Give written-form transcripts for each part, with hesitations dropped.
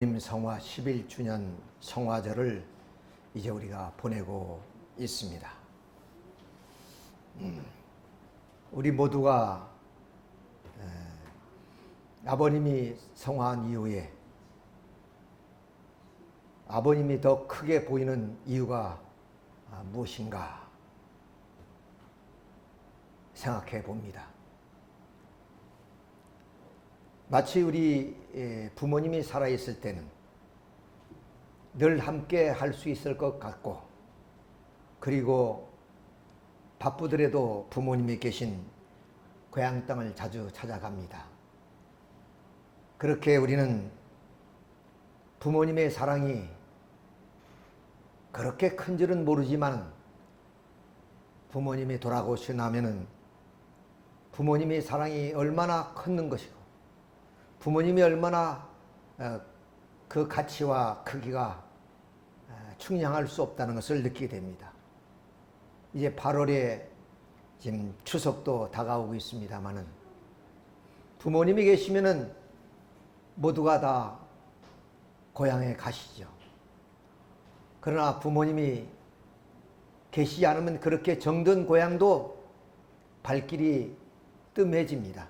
성화 11주년 성화절을 이제 우리가 보내고 있습니다. 우리 모두가 아버님이 성화한 이후에 아버님이 더 크게 보이는 이유가 무엇인가 생각해 봅니다. 마치 우리 부모님이 살아있을 때는 늘 함께 할 수 있을 것 같고, 그리고 바쁘더라도 부모님이 계신 고향 땅을 자주 찾아갑니다. 그렇게 우리는 부모님의 사랑이 그렇게 큰 줄은 모르지만 부모님이 돌아가시고 나면은 부모님의 사랑이 얼마나 컸는 것이고 부모님이 얼마나 그 가치와 크기가 충량할 수 없다는 것을 느끼게 됩니다. 이제 8월에 지금 추석도 다가오고 있습니다만은 부모님이 계시면은 모두가 다 고향에 가시죠. 그러나 부모님이 계시지 않으면 그렇게 정든 고향도 발길이 뜸해집니다.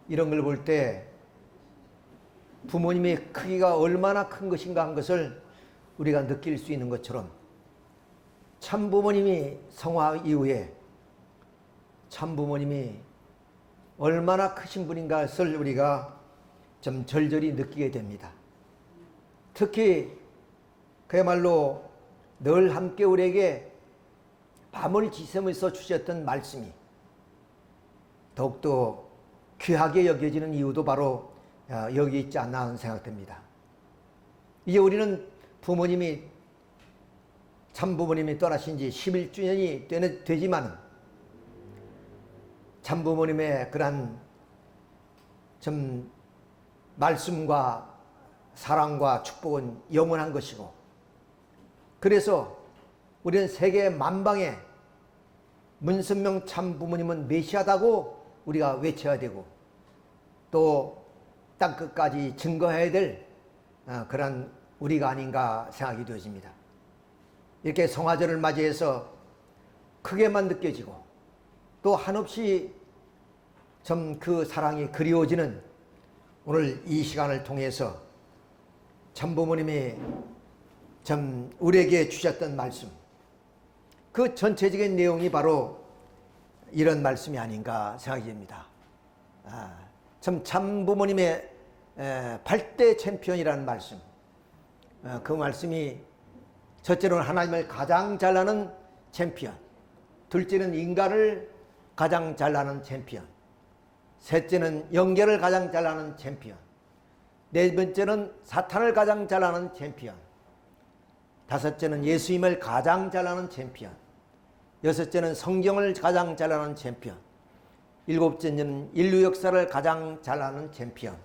이런 걸 볼 때 부모님의 크기가 얼마나 큰 것인가 한 것을 우리가 느낄 수 있는 것처럼 참 부모님이 성화 이후에 참 부모님이 얼마나 크신 분인가 것을 우리가 좀 절절히 느끼게 됩니다. 특히 그야말로 늘 함께 우리에게 밤을 지새면서 주셨던 말씀이 더욱더 귀하게 여겨지는 이유도 바로 여기 있지 않나 하는 생각됩니다. 이제 우리는 부모님이 참 부모님이 떠나신 지 11주년이 되지만 참 부모님의 그러한 좀 말씀과 사랑과 축복은 영원한 것이고, 그래서 우리는 세계 만방에 문선명 참 부모님은 메시아다고 우리가 외쳐야 되고 또 땅끝까지 증거해야 될 그런 우리가 아닌가 생각이 되어집니다. 이렇게 성화절을 맞이해서 크게만 느껴지고 또 한없이 좀 그 사랑이 그리워지는 오늘 이 시간을 통해서 참부모님이 좀 우리에게 주셨던 말씀, 그 전체적인 내용이 바로 이런 말씀이 아닌가 생각이 됩니다. 참 부모님의 8대 챔피언이라는 말씀, 그 말씀이 첫째로는 하나님을 가장 잘 아는 챔피언, 둘째는 인간을 가장 잘 아는 챔피언, 셋째는 영계를 가장 잘 아는 챔피언, 네 번째는 사탄을 가장 잘 아는 챔피언, 다섯째는 예수님을 가장 잘 아는 챔피언, 여섯째는 성경을 가장 잘 아는 챔피언, 일곱째는 인류 역사를 가장 잘 아는 챔피언,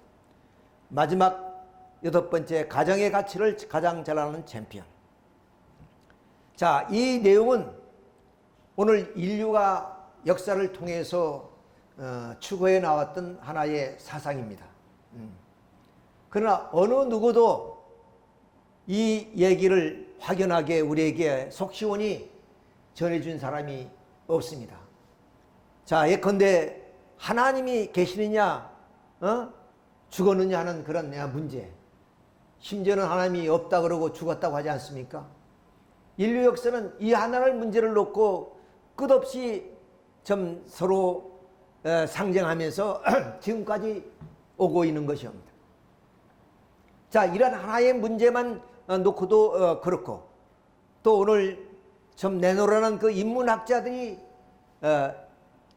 마지막 여덟 번째 가정의 가치를 가장 잘 아는 챔피언. 자, 이 내용은 오늘 인류가 역사를 통해서 추구해 나왔던 하나의 사상입니다. 그러나 어느 누구도 이 얘기를 확연하게 우리에게 속시원히 전해준 사람이 없습니다. 자, 예컨대 하나님이 계시느냐 죽었느냐 하는 그런 문제, 심지어는 하나님이 없다 그러고 죽었다고 하지 않습니까? 인류 역사는 이 하나를 문제를 놓고 끝없이 좀 서로 상정하면서 지금까지 오고 있는 것입니다. 자, 이런 하나의 문제만 놓고도 그렇고, 또 오늘 좀 내놓으라는 그 인문학자들이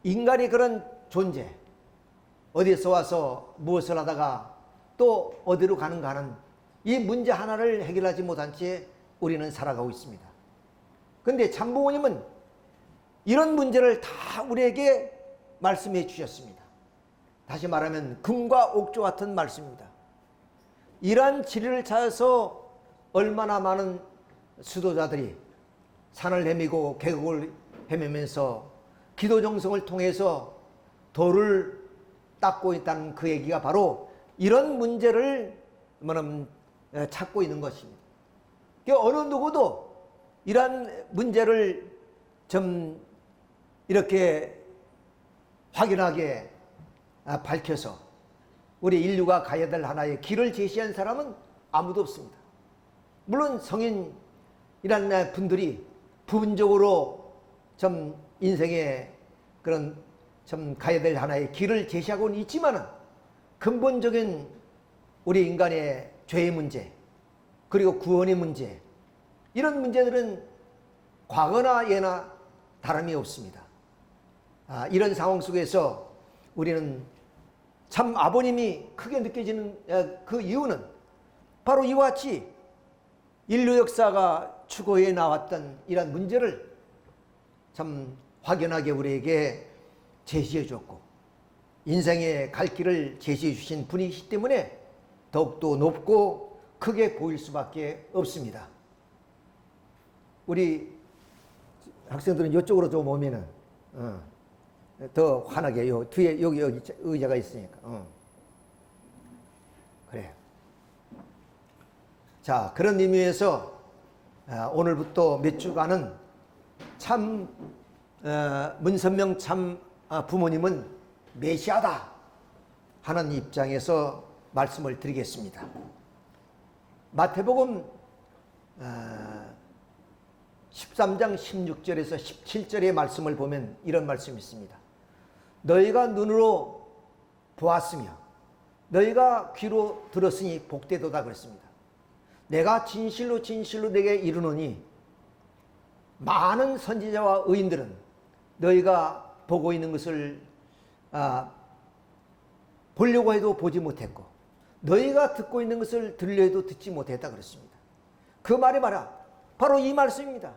인간이 그런 존재, 어디서 와서 무엇을 하다가 또 어디로 가는가 하는 이 문제 하나를 해결하지 못한 채 우리는 살아가고 있습니다. 그런데 참부모님은 이런 문제를 다 우리에게 말씀해 주셨습니다. 다시 말하면 금과 옥조 같은 말씀입니다. 이러한 진리를 찾아서 얼마나 많은 수도자들이 산을 헤매고 계곡을 헤매면서 기도 정성을 통해서 도를 닦고 있다는 그 얘기가 바로 이런 문제를 찾고 있는 것입니다. 어느 누구도 이러한 문제를 좀 이렇게 확연하게 밝혀서 우리 인류가 가야 될 하나의 길을 제시한 사람은 아무도 없습니다. 물론 성인이라는 분들이 부분적으로 좀 인생의 그런 좀 가야 될 하나의 길을 제시하고는 있지만은 근본적인 우리 인간의 죄의 문제, 그리고 구원의 문제, 이런 문제들은 과거나 예나 다름이 없습니다. 이런 상황 속에서 우리는 참 아버님이 크게 느껴지는 그 이유는 바로 이와 같이 인류 역사가 추구해 나왔던 이런 문제를 참 확연하게 우리에게 제시해 주었고, 인생의 갈 길을 제시해 주신 분이시기 때문에 더욱더 높고 크게 보일 수밖에 없습니다. 우리 학생들은 이쪽으로 좀 오면은 더 환하게, 요 뒤에 여기 의자가 있으니까. 그래요. 자, 그런 의미에서 오늘부터 몇 주간은 참 문선명 참 부모님은 메시아다 하는 입장에서 말씀을 드리겠습니다. 마태복음 13장 16절에서 17절의 말씀을 보면 이런 말씀이 있습니다. 너희가 눈으로 보았으며 너희가 귀로 들었으니 복되도다 그랬습니다. 내가 진실로 진실로 내게 이르노니 많은 선지자와 의인들은 너희가 보고 있는 것을 보려고 해도 보지 못했고 너희가 듣고 있는 것을 들려 해도 듣지 못했다 그랬습니다. 그 말이 바로 이 말씀입니다.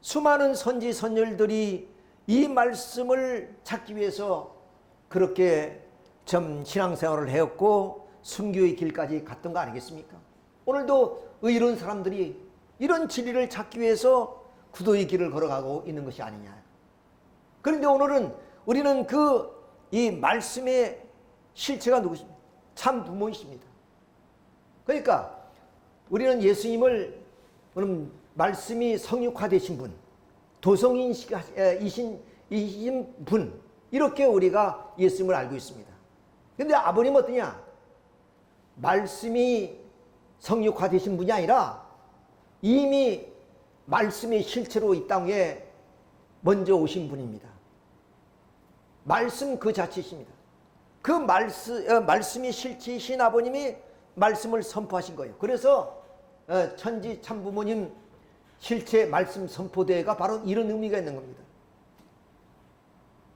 수많은 선지 선열들이 이 말씀을 찾기 위해서 그렇게 좀 신앙생활을 해왔고 순교의 길까지 갔던 거 아니겠습니까? 오늘도 의로운 사람들이 이런 진리를 찾기 위해서 구도의 길을 걸어가고 있는 것이 아니냐. 그런데 오늘은 우리는 이 말씀의 실체가 누구십니까? 참 부모이십니다. 그러니까 우리는 예수님을 말씀이 성육화되신 분, 도성이신 분, 이렇게 우리가 예수님을 알고 있습니다. 그런데 아버님은 어떠냐? 말씀이 성육화되신 분이 아니라 이미 말씀의 실체로 이 땅에 먼저 오신 분입니다. 말씀 그 자체이십니다. 그 말씀이 실체이신 아버님이 말씀을 선포하신 거예요. 그래서 천지 참부모님 실체 말씀 선포대회가 바로 이런 의미가 있는 겁니다.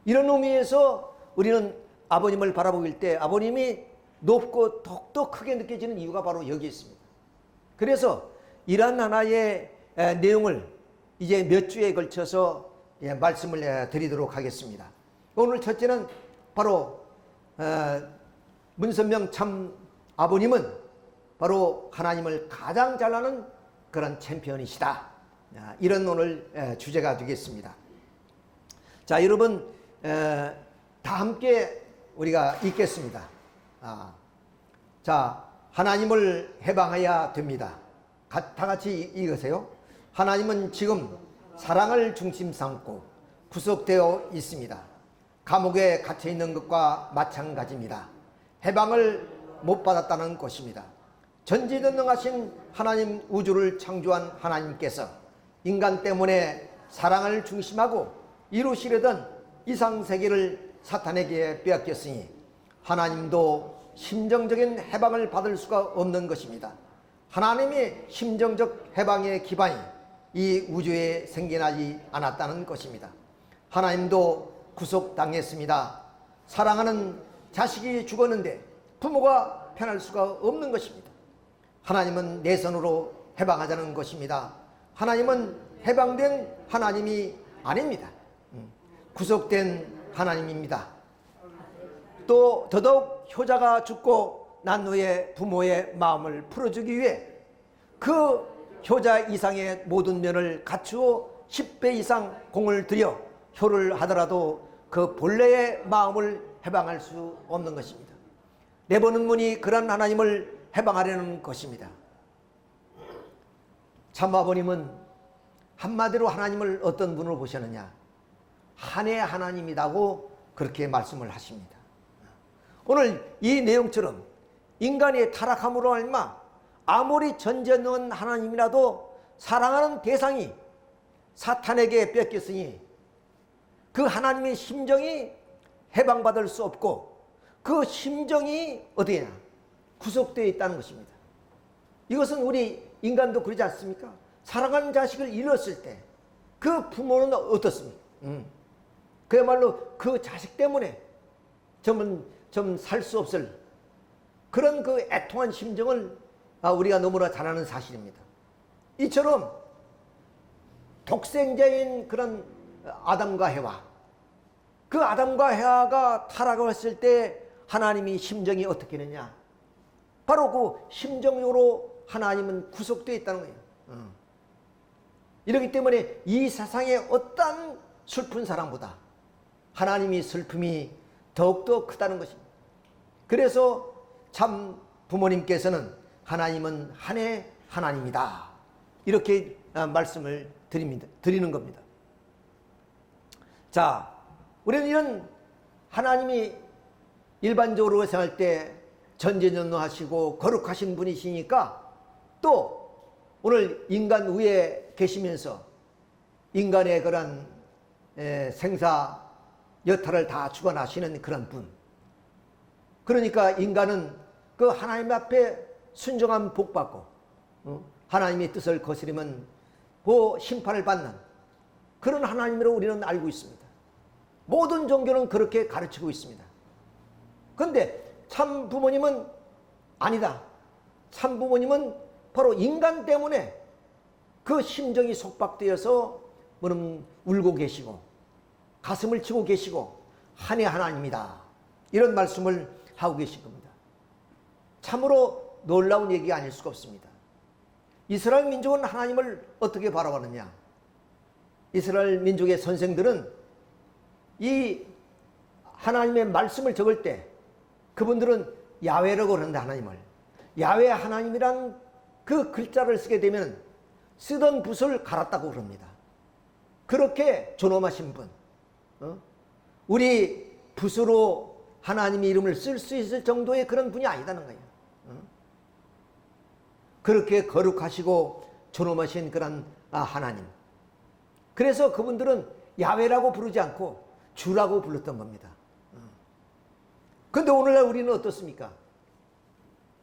이런 의미에서 우리는 아버님을 바라보길 때 아버님이 높고 더욱더 크게 느껴지는 이유가 바로 여기 있습니다. 그래서 이러한 하나의 내용을 이제 몇 주에 걸쳐서 말씀을 드리도록 하겠습니다. 오늘 첫째는 바로 문선명 참 아버님은 바로 하나님을 가장 잘 아는 그런 챔피언이시다. 이런 오늘 주제가 되겠습니다. 자, 여러분 다 함께 우리가 읽겠습니다. 자, 하나님을 해방해야 됩니다. 다 같이 읽으세요. 하나님은 지금 사랑을 중심 삼고 구속되어 있습니다. 감옥에 갇혀 있는 것과 마찬가지입니다. 해방을 못 받았다는 것입니다. 전지전능하신 하나님, 우주를 창조한 하나님께서 인간 때문에 사랑을 중심하고 이루시려던 이상세계를 사탄에게 빼앗겼으니 하나님도 심정적인 해방을 받을 수가 없는 것입니다. 하나님의 심정적 해방의 기반이 이 우주에 생겨나지 않았다는 것입니다. 하나님도 구속당했습니다. 사랑하는 자식이 죽었는데 부모가 편할 수가 없는 것입니다. 하나님은 내 손으로 해방하자는 것입니다. 하나님은 해방된 하나님이 아닙니다. 구속된 하나님입니다. 또 더더욱 효자가 죽고 난 후에 부모의 마음을 풀어주기 위해 그 효자 이상의 모든 면을 갖추어 10배 이상 공을 들여 효를 하더라도 그 본래의 마음을 해방할 수 없는 것입니다. 내보는 분이 그런 하나님을 해방하려는 것입니다. 참아버님은 한마디로 하나님을 어떤 분으로 보셨느냐? 한의 하나님이라고 그렇게 말씀을 하십니다. 오늘 이 내용처럼 인간의 타락함으로 말미암아 아무리 전지전능한 하나님이라도 사랑하는 대상이 사탄에게 뺏겼으니 그 하나님의 심정이 해방받을 수 없고 그 심정이 어디냐? 구속되어 있다는 것입니다. 이것은 우리 인간도 그러지 않습니까? 사랑하는 자식을 잃었을 때 그 부모는 어떻습니까? 그야말로 그 자식 때문에 좀 살 수 없을 그런 그 애통한 심정을 우리가 너무나 잘 아는 사실입니다. 이처럼 독생자인 그런 아담과 해와, 그 아담과 해와가 타락을 했을 때 하나님이 심정이 어떻게 되느냐? 바로 그 심정으로 하나님은 구속되어 있다는 거예요. 이렇기 때문에 이 세상의 어떤 슬픈 사랑보다 하나님이 슬픔이 더욱더 크다는 것입니다. 그래서 참 부모님께서는 하나님은 한의 하나님이다, 이렇게 말씀을 드리는 겁니다. 자, 우리는 이런 하나님이 일반적으로 생각할 때 전지전능하시고 거룩하신 분이시니까 또 오늘 인간 위에 계시면서 인간의 그런 생사 여타를 다 주관하시는 그런 분, 그러니까 인간은 그 하나님 앞에 순종한 복받고 하나님의 뜻을 거스르면 그 심판을 받는 그런 하나님으로 우리는 알고 있습니다. 모든 종교는 그렇게 가르치고 있습니다. 그런데 참 부모님은 아니다. 참 부모님은 바로 인간 때문에 그 심정이 속박되어서 울고 계시고 가슴을 치고 계시고 한의 하나님이다, 이런 말씀을 하고 계신 겁니다. 참으로 놀라운 얘기가 아닐 수가 없습니다. 이스라엘 민족은 하나님을 어떻게 바라보느냐? 이스라엘 민족의 선생들은 이 하나님의 말씀을 적을 때 그분들은 야훼라고 그러는데, 하나님을 야훼 하나님이란 그 글자를 쓰게 되면 쓰던 붓을 갈았다고 그럽니다. 그렇게 존엄하신 분, 우리 붓으로 하나님의 이름을 쓸 수 있을 정도의 그런 분이 아니다는 거예요. 그렇게 거룩하시고 존엄하신 그런 하나님, 그래서 그분들은 야훼라고 부르지 않고 주라고 불렀던 겁니다. 그런데 오늘날 우리는 어떻습니까?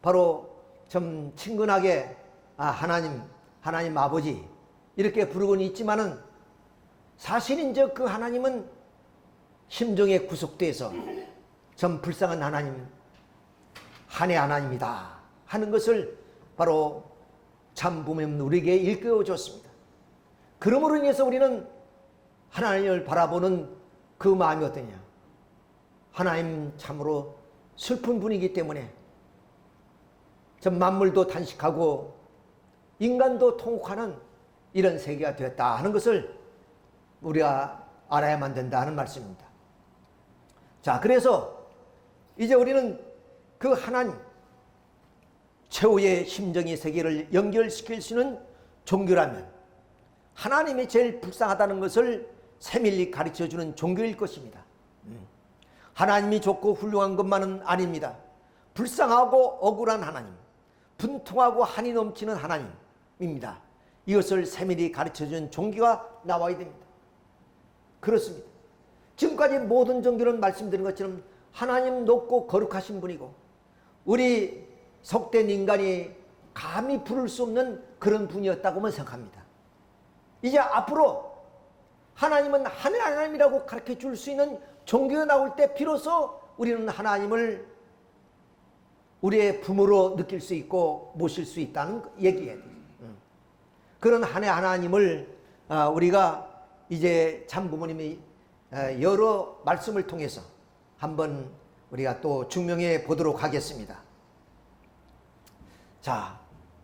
바로 좀 친근하게 하나님 아버지 이렇게 부르고는 있지만은 사실인즉 그 하나님은 심정에 구속돼서 좀 불쌍한 하나님, 한의 하나님이다 하는 것을 바로 참 부모님 우리에게 일깨워 줬습니다. 그러므로 인해서 우리는 하나님을 바라보는 그 마음이 어떠냐? 하나님 참으로 슬픈 분이기 때문에 전 만물도 탄식하고 인간도 통곡하는 이런 세계가 되었다 하는 것을 우리가 알아야만 된다 하는 말씀입니다. 자, 그래서 이제 우리는 그 하나님 최후의 심정의 세계를 연결시킬 수 있는 종교라면 하나님이 제일 불쌍하다는 것을 세밀히 가르쳐주는 종교일 것입니다. 하나님이 좋고 훌륭한 것만은 아닙니다. 불쌍하고 억울한 하나님, 분통하고 한이 넘치는 하나님입니다. 이것을 세밀히 가르쳐주는 종교가 나와야 됩니다. 그렇습니다. 지금까지 모든 종교는 말씀드린 것처럼 하나님 높고 거룩하신 분이고 우리 속된 인간이 감히 부를 수 없는 그런 분이었다고만 생각합니다. 이제 앞으로 하나님은 한의 하나님이라고 가르쳐 줄 수 있는 종교가 나올 때 비로소 우리는 하나님을 우리의 부모로 느낄 수 있고 모실 수 있다는 얘기예요. 그런 한의 하나님을 우리가 이제 참 부모님이 여러 말씀을 통해서 한번 우리가 또 증명해 보도록 하겠습니다. 자,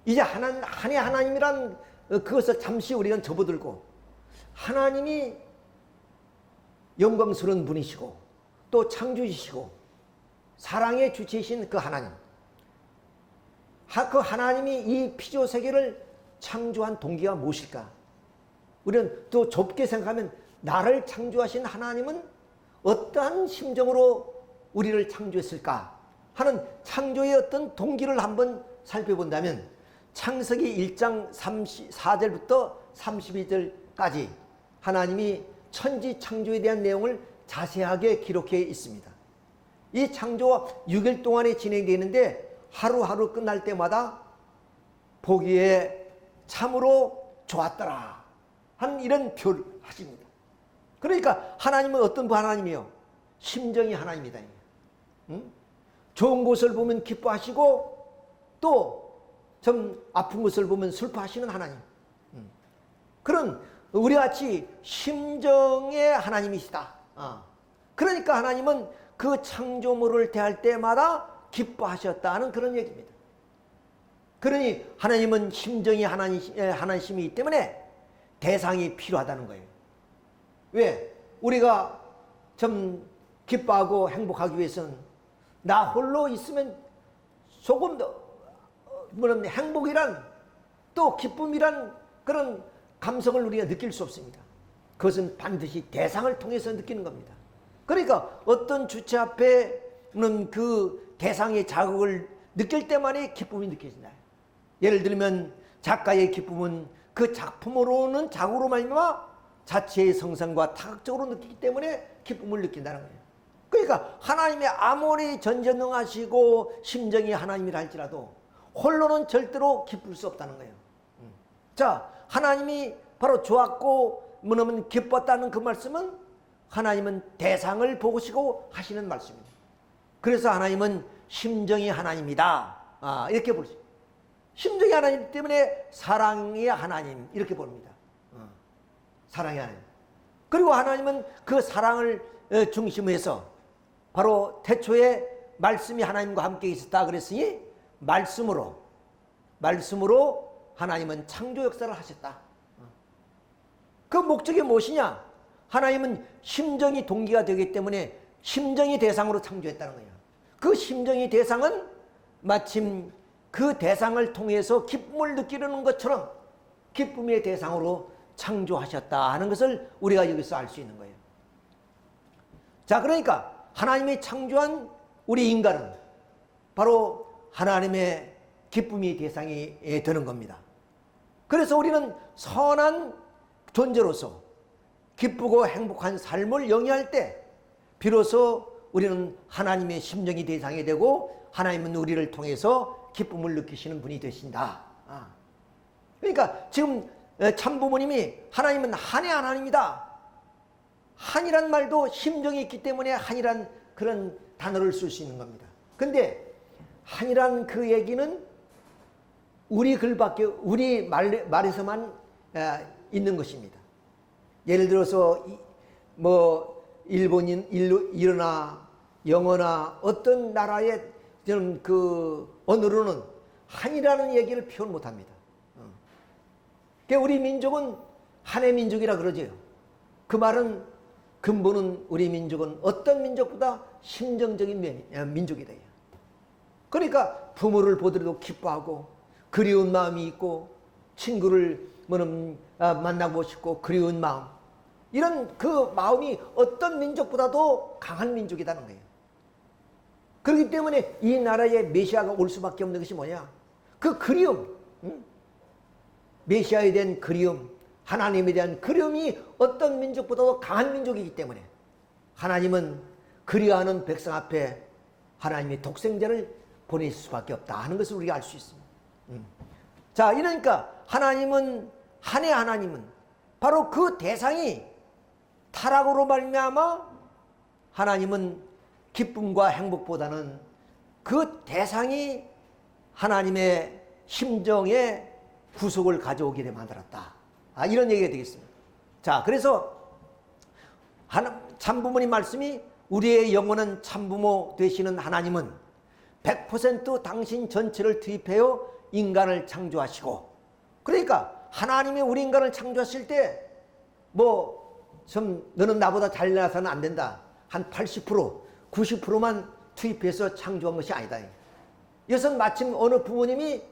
이제 한의 하나님이란 그것을 잠시 우리는 접어들고 하나님이 영광스러운 분이시고 또 창조주시고 사랑의 주체이신 그 하나님, 그 하나님이 이 피조 세계를 창조한 동기가 무엇일까? 우리는 또 좁게 생각하면 나를 창조하신 하나님은 어떠한 심정으로 우리를 창조했을까 하는 창조의 어떤 동기를 한번 살펴본다면 창세기 1장 34절부터 32절까지 하나님이 천지 창조에 대한 내용을 자세하게 기록해 있습니다. 이 창조가 6일 동안에 진행되는데 하루하루 끝날 때마다 보기에 참으로 좋았더라 한 이런 표를 하십니다. 그러니까 하나님은 어떤 하나님이요? 심정이 하나님이다. 좋은 것을 보면 기뻐하시고 또 좀 아픈 것을 보면 슬퍼하시는 하나님. 그런 우리같이 심정의 하나님이시다. 그러니까 하나님은 그 창조물을 대할 때마다 기뻐하셨다는 그런 얘기입니다. 그러니 하나님은 심정이 하나님이기 때문에 대상이 필요하다는 거예요. 왜? 우리가 좀 기뻐하고 행복하기 위해서는 나 홀로 있으면 조금 더 행복이란 또 기쁨이란 그런 감성을 우리가 느낄 수 없습니다. 그것은 반드시 대상을 통해서 느끼는 겁니다. 그러니까 어떤 주체 앞에는 그 대상의 자극을 느낄 때만이 기쁨이 느껴진다. 예를 들면 작가의 기쁨은 그 작품으로는 자고로 말미암아 자체의 성상과 타각적으로 느끼기 때문에 기쁨을 느낀다는 거예요. 그러니까 하나님의 아무리 전지전능하시고 심정이 하나님이라 할지라도 홀로는 절대로 기쁠 수 없다는 거예요. 자, 하나님이 바로 좋았고 뭐냐면 기뻤다는 그 말씀은 하나님은 대상을 보시고 하시는 말씀입니다. 그래서 하나님은 심정이 하나님이다. 이렇게 볼 수 있어요. 심정이 하나님 때문에 사랑의 하나님 이렇게 봅니다. 사랑의 하나님. 그리고 하나님은 그 사랑을 중심으로 바로 태초에 말씀이 하나님과 함께 있었다 그랬으니 말씀으로 하나님은 창조 역사를 하셨다. 그 목적이 무엇이냐? 하나님은 심정이 동기가 되기 때문에 심정이 대상으로 창조했다는 거예요. 그 심정이 대상은 마침 그 대상을 통해서 기쁨을 느끼려는 것처럼 기쁨의 대상으로 창조하셨다 하는 것을 우리가 여기서 알 수 있는 거예요. 자, 그러니까 하나님이 창조한 우리 인간은 바로 하나님의 기쁨의 대상이 되는 겁니다. 그래서 우리는 선한 존재로서 기쁘고 행복한 삶을 영위할 때 비로소 우리는 하나님의 심정이 대상이 되고 하나님은 우리를 통해서 기쁨을 느끼시는 분이 되신다. 그러니까 지금 참부모님이 하나님은 한의 하나님이다. 한이란 말도 심정이 있기 때문에 한이란 그런 단어를 쓸 수 있는 겁니다. 근데 한이란 그 얘기는 우리 글밖에 우리 말에서만 있는 것입니다. 예를 들어서 뭐 일어나 영어나 어떤 나라의 그 언어로는 한이라는 얘기를 표현 못합니다. 그러니까 우리 민족은 한의 민족이라 그러죠. 그 말은 근본은 우리 민족은 어떤 민족보다 심정적인 민족이다. 그러니까 부모를 보더라도 기뻐하고 그리운 마음이 있고 친구를 만나고 싶고 그리운 마음, 이런 그 마음이 어떤 민족보다도 강한 민족이라는 거예요. 그렇기 때문에 이 나라에 메시아가 올 수밖에 없는 것이 뭐냐? 그 그리움, 메시아에 대한 그리움, 하나님에 대한 그리움이 어떤 민족보다도 강한 민족이기 때문에 하나님은 그리워하는 백성 앞에 하나님의 독생자를 보내실 수밖에 없다 하는 것을 우리가 알 수 있습니다. 자, 이러니까 하나님은 한의 하나님은 바로 그 대상이 타락으로 말미암아 하나님은 기쁨과 행복보다는 그 대상이 하나님의 심정에 구속을 가져오게 만들었다. 이런 얘기가 되겠습니다. 자, 그래서 참부모님 말씀이 우리의 영원한 참부모 되시는 하나님은 100% 당신 전체를 투입하여 인간을 창조하시고, 그러니까 하나님이 우리 인간을 창조하실 때 너는 나보다 잘나서는 안 된다. 한 80%, 90%만 투입해서 창조한 것이 아니다. 이것은 마침 어느 부모님이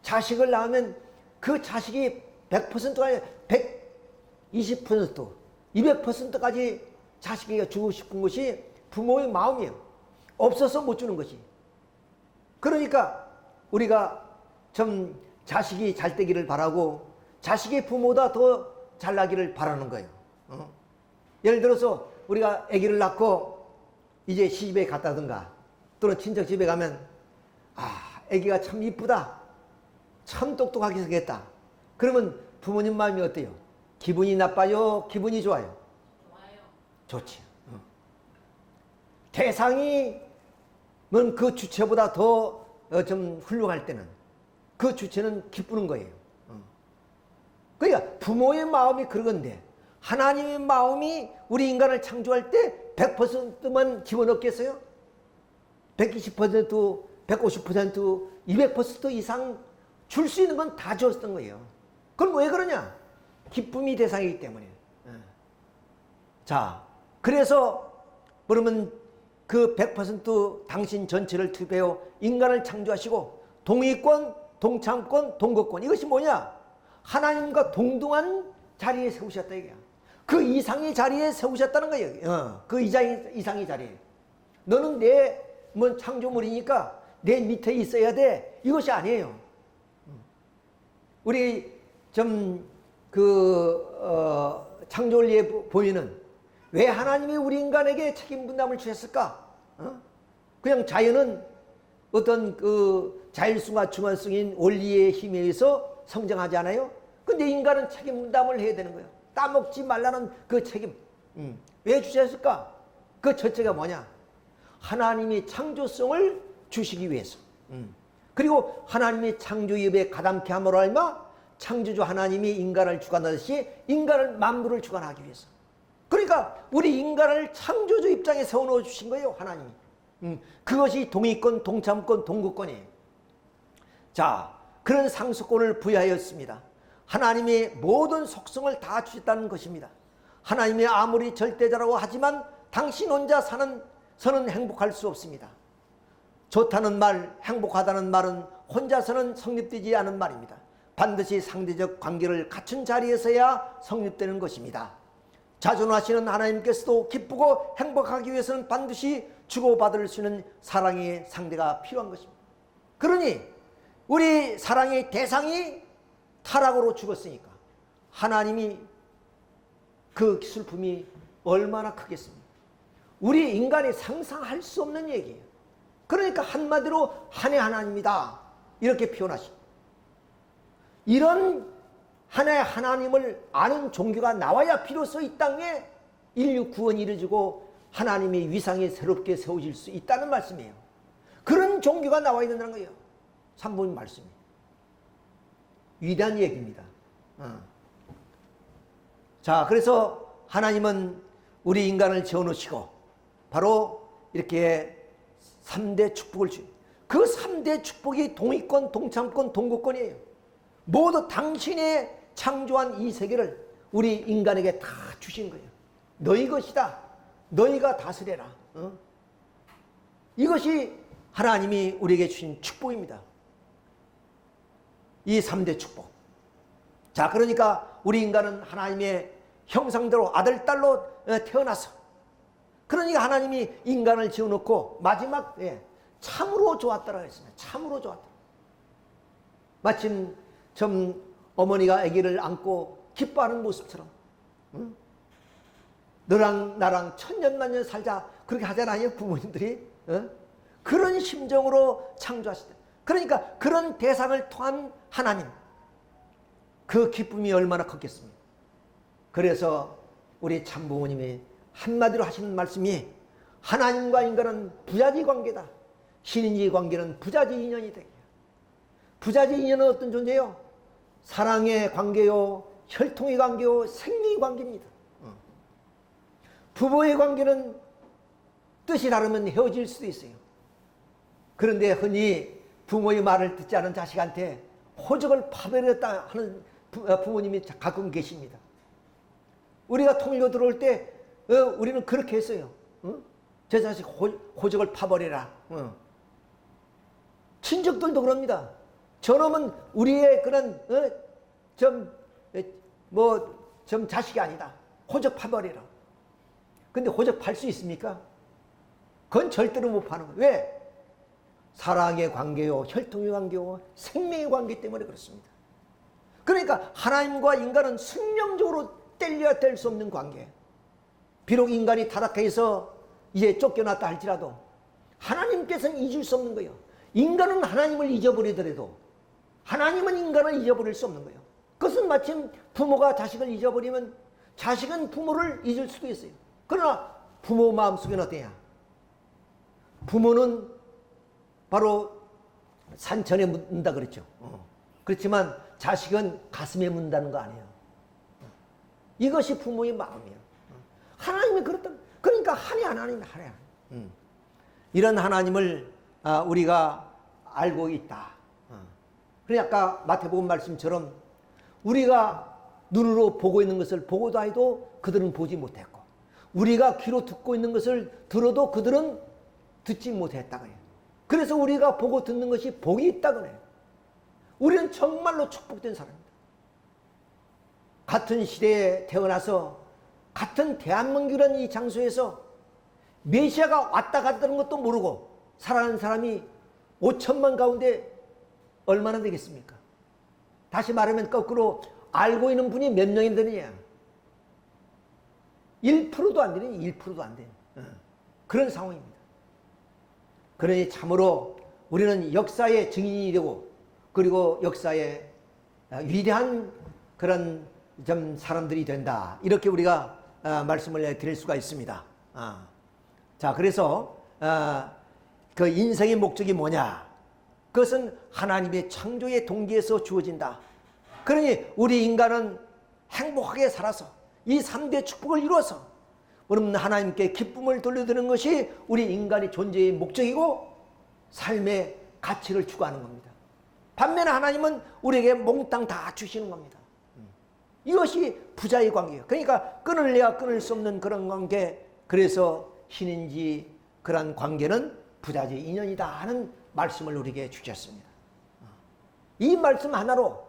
자식을 낳으면 그 자식이 100%가 아니라 120%, 200%까지 자식에게 주고 싶은 것이 부모의 마음이에요. 없어서 못 주는 것이. 그러니까 우리가 좀 자식이 잘 되기를 바라고 자식의 부모보다 더 잘나기를 바라는 거예요. 예를 들어서 우리가 아기를 낳고 이제 시집에 갔다든가 또는 친척 집에 가면 아기가 참 이쁘다, 참 똑똑하게 생겼다. 그러면 부모님 마음이 어때요? 기분이 나빠요? 기분이 좋아요? 좋아요. 좋지. 대상이 그 주체보다 더 좀 훌륭할 때는 그 주체는 기쁘는 거예요. 그러니까 부모의 마음이 그러건데 하나님의 마음이 우리 인간을 창조할 때 100%만 집어넣겠어요? 120%, 150%, 200% 이상 줄 수 있는 건 다 줬던 거예요. 그럼 왜 그러냐? 기쁨이 대상이기 때문에. 자, 그래서 그러면 그 100% 당신 전체를 투입하여 인간을 창조하시고 동의권, 동참권, 동거권, 이것이 뭐냐? 하나님과 동등한 자리에 세우셨다 이거야. 그 이상의 자리에 세우셨다는 거예요. 그 이상의 자리에. 너는 내 창조물이니까 내 밑에 있어야 돼. 이것이 아니에요. 우리 창조원리에 보이는 왜 하나님이 우리 인간에게 책임 분담을 주셨을까? 그냥 자연은 어떤 그 자율성과 중간성인 원리의 힘에 의해서 성장하지 않아요? 근데 인간은 책임 분담을 해야 되는 거예요. 따먹지 말라는 그 책임. 왜 주셨을까? 그 첫째가 뭐냐? 하나님이 창조성을 주시기 위해서. 그리고 하나님이 창조입에 가담케 함으로 알마 창조주 하나님이 인간을 주관하듯이 인간을 만물을 주관하기 위해서. 그러니까 우리 인간을 창조주 입장에 세워놓아 주신 거예요, 하나님이. 그것이 동의권, 동참권, 동거권이에요. 자, 그런 상속권을 부여하였습니다. 하나님이 모든 속성을 다 주셨다는 것입니다. 하나님이 아무리 절대자라고 하지만 당신 혼자 서는 행복할 수 없습니다. 좋다는 말, 행복하다는 말은 혼자서는 성립되지 않은 말입니다. 반드시 상대적 관계를 갖춘 자리에서야 성립되는 것입니다. 자존하시는 하나님께서도 기쁘고 행복하기 위해서는 반드시 주고받을 수 있는 사랑의 상대가 필요한 것입니다. 그러니 우리 사랑의 대상이 타락으로 죽었으니까 하나님이 그 슬픔이 얼마나 크겠습니까? 우리 인간이 상상할 수 없는 얘기예요. 그러니까 한마디로 한해 하나님이다 이렇게 표현하십니다. 이런 하나의 하나님을 아는 종교가 나와야 비로소 이 땅에 인류 구원이 이루어지고 하나님의 위상이 새롭게 세워질 수 있다는 말씀이에요. 그런 종교가 나와야 된다는 거예요. 산부인 말씀이. 위대한 얘기입니다. 자, 그래서 하나님은 우리 인간을 지어놓으시고 바로 이렇게 3대 축복을 주십니다. 그 3대 축복이 동의권, 동참권, 동거권이에요. 모두 당신의 창조한 이 세계를 우리 인간에게 다 주신 거예요. 너희 것이다. 너희가 다스려라. 이것이 하나님이 우리에게 주신 축복입니다. 이 3대 축복. 자, 그러니까 우리 인간은 하나님의 형상대로 아들, 딸로 태어나서 그러니까 하나님이 인간을 지어놓고 마지막 참으로 좋았다라고 했습니다. 참으로 좋았다. 마침 어머니가 아기를 안고 기뻐하는 모습처럼 너랑 나랑 천년만년 살자 그렇게 하잖아요, 부모님들이. 그런 심정으로 창조하시다. 그러니까 그런 대상을 통한 하나님, 그 기쁨이 얼마나 컸겠습니까? 그래서 우리 참부모님이 한마디로 하시는 말씀이 하나님과 인간은 부자지 관계다. 신인지 관계는 부자지 인연이다. 부자지 인연은 어떤 존재요? 사랑의 관계요, 혈통의 관계요, 생리의 관계입니다. 부부의 관계는 뜻이 다르면 헤어질 수도 있어요. 그런데 흔히 부모의 말을 듣지 않은 자식한테 호적을 파버렸다 하는 부모님이 가끔 계십니다. 우리가 통일교 들어올 때 우리는 그렇게 했어요. 저 자식 호적을 파버려라. 친척들도 그럽니다. 저놈은 우리의 그런 좀 자식이 아니다. 호적파버리라. 근데 호적팔 수 있습니까? 그건 절대로 못 파는 거예요. 왜? 사랑의 관계요, 혈통의 관계요, 생명의 관계 때문에 그렇습니다. 그러니까 하나님과 인간은 숙명적으로 뗄려야 뗄 수 없는 관계. 비록 인간이 타락해서 이제 쫓겨났다 할지라도 하나님께서는 잊을 수 없는 거예요. 인간은 하나님을 잊어버리더라도 하나님은 인간을 잊어버릴 수 없는 거예요. 그것은 마침 부모가 자식을 잊어버리면 자식은 부모를 잊을 수도 있어요. 그러나 부모 마음속에는 어때요? 부모는 바로 산천에 묻는다 그랬죠. 그렇지만 자식은 가슴에 묻는다는 거 아니에요. 이것이 부모의 마음이에요. 하나님이 그렇다. 그러니까 하나님. 이런 하나님을 우리가 알고 있다. 그러니까 아까 마태복음 말씀처럼 우리가 눈으로 보고 있는 것을 보고도 해도 그들은 보지 못했고, 우리가 귀로 듣고 있는 것을 들어도 그들은 듣지 못했다고 해요. 그래서 우리가 보고 듣는 것이 복이 있다고 해요. 우리는 정말로 축복된 사람입니다. 같은 시대에 태어나서 같은 대한민국이라는 이 장소에서 메시아가 왔다 갔다는 것도 모르고 살아가는 사람이 5천만 가운데 얼마나 되겠습니까? 다시 말하면 거꾸로 알고 있는 분이 몇 명이 되느냐? 1%도 안 되는 1%도 안 되는 그런 상황입니다. 그러니 참으로 우리는 역사의 증인이 되고, 그리고 역사의 위대한 그런 좀 사람들이 된다. 이렇게 우리가 말씀을 드릴 수가 있습니다. 자, 그래서 그 인생의 목적이 뭐냐? 그것은 하나님의 창조의 동기에서 주어진다. 그러니 우리 인간은 행복하게 살아서 이 3대 축복을 이루어서 여러분 하나님께 기쁨을 돌려드리는 것이 우리 인간의 존재의 목적이고 삶의 가치를 추구하는 겁니다. 반면에 하나님은 우리에게 몽땅 다 주시는 겁니다. 이것이 부자의 관계예요. 그러니까 끊을래야 끊을 수 없는 그런 관계. 그래서 신인지 그런 관계는 부자의 인연이다 하는 말씀을 우리에게 주셨습니다. 이 말씀 하나로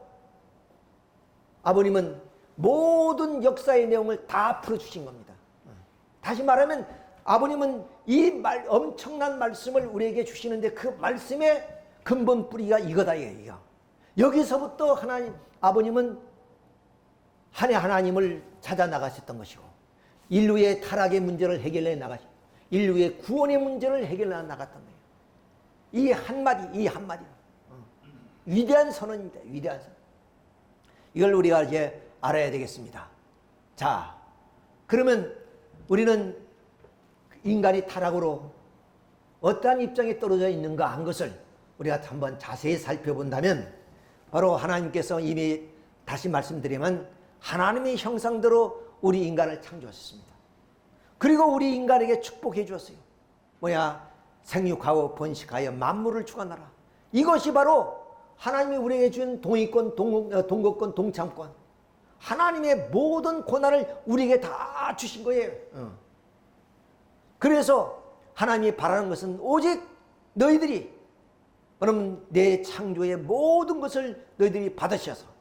아버님은 모든 역사의 내용을 다 풀어주신 겁니다. 다시 말하면 아버님은 이 엄청난 말씀을 우리에게 주시는데 그 말씀의 근본 뿌리가 이거다 이거예요. 여기서부터 아버님은 하나님을 찾아 나가셨던 것이고, 인류의 타락의 문제를 해결해 나가시고, 인류의 구원의 문제를 해결해 나갔던 거예요. 이 한마디 위대한 선언입니다. 위대한 선언. 이걸 우리가 이제 알아야 되겠습니다. 자, 그러면 우리는 인간이 타락으로 어떠한 입장에 떨어져 있는가 한 것을 우리가 한번 자세히 살펴본다면, 바로 하나님께서 이미 다시 말씀드리면 하나님의 형상대로 우리 인간을 창조하셨습니다. 그리고 우리 인간에게 축복해 주었어요. 뭐야? 생육하고 번식하여 만물을 주관하라. 이것이 바로 하나님이 우리에게 준 동의권, 동거권, 동참권. 하나님의 모든 권한을 우리에게 다 주신 거예요. 그래서 하나님이 바라는 것은 오직 너희들이, 여러분, 내 창조의 모든 것을 너희들이 받으셔서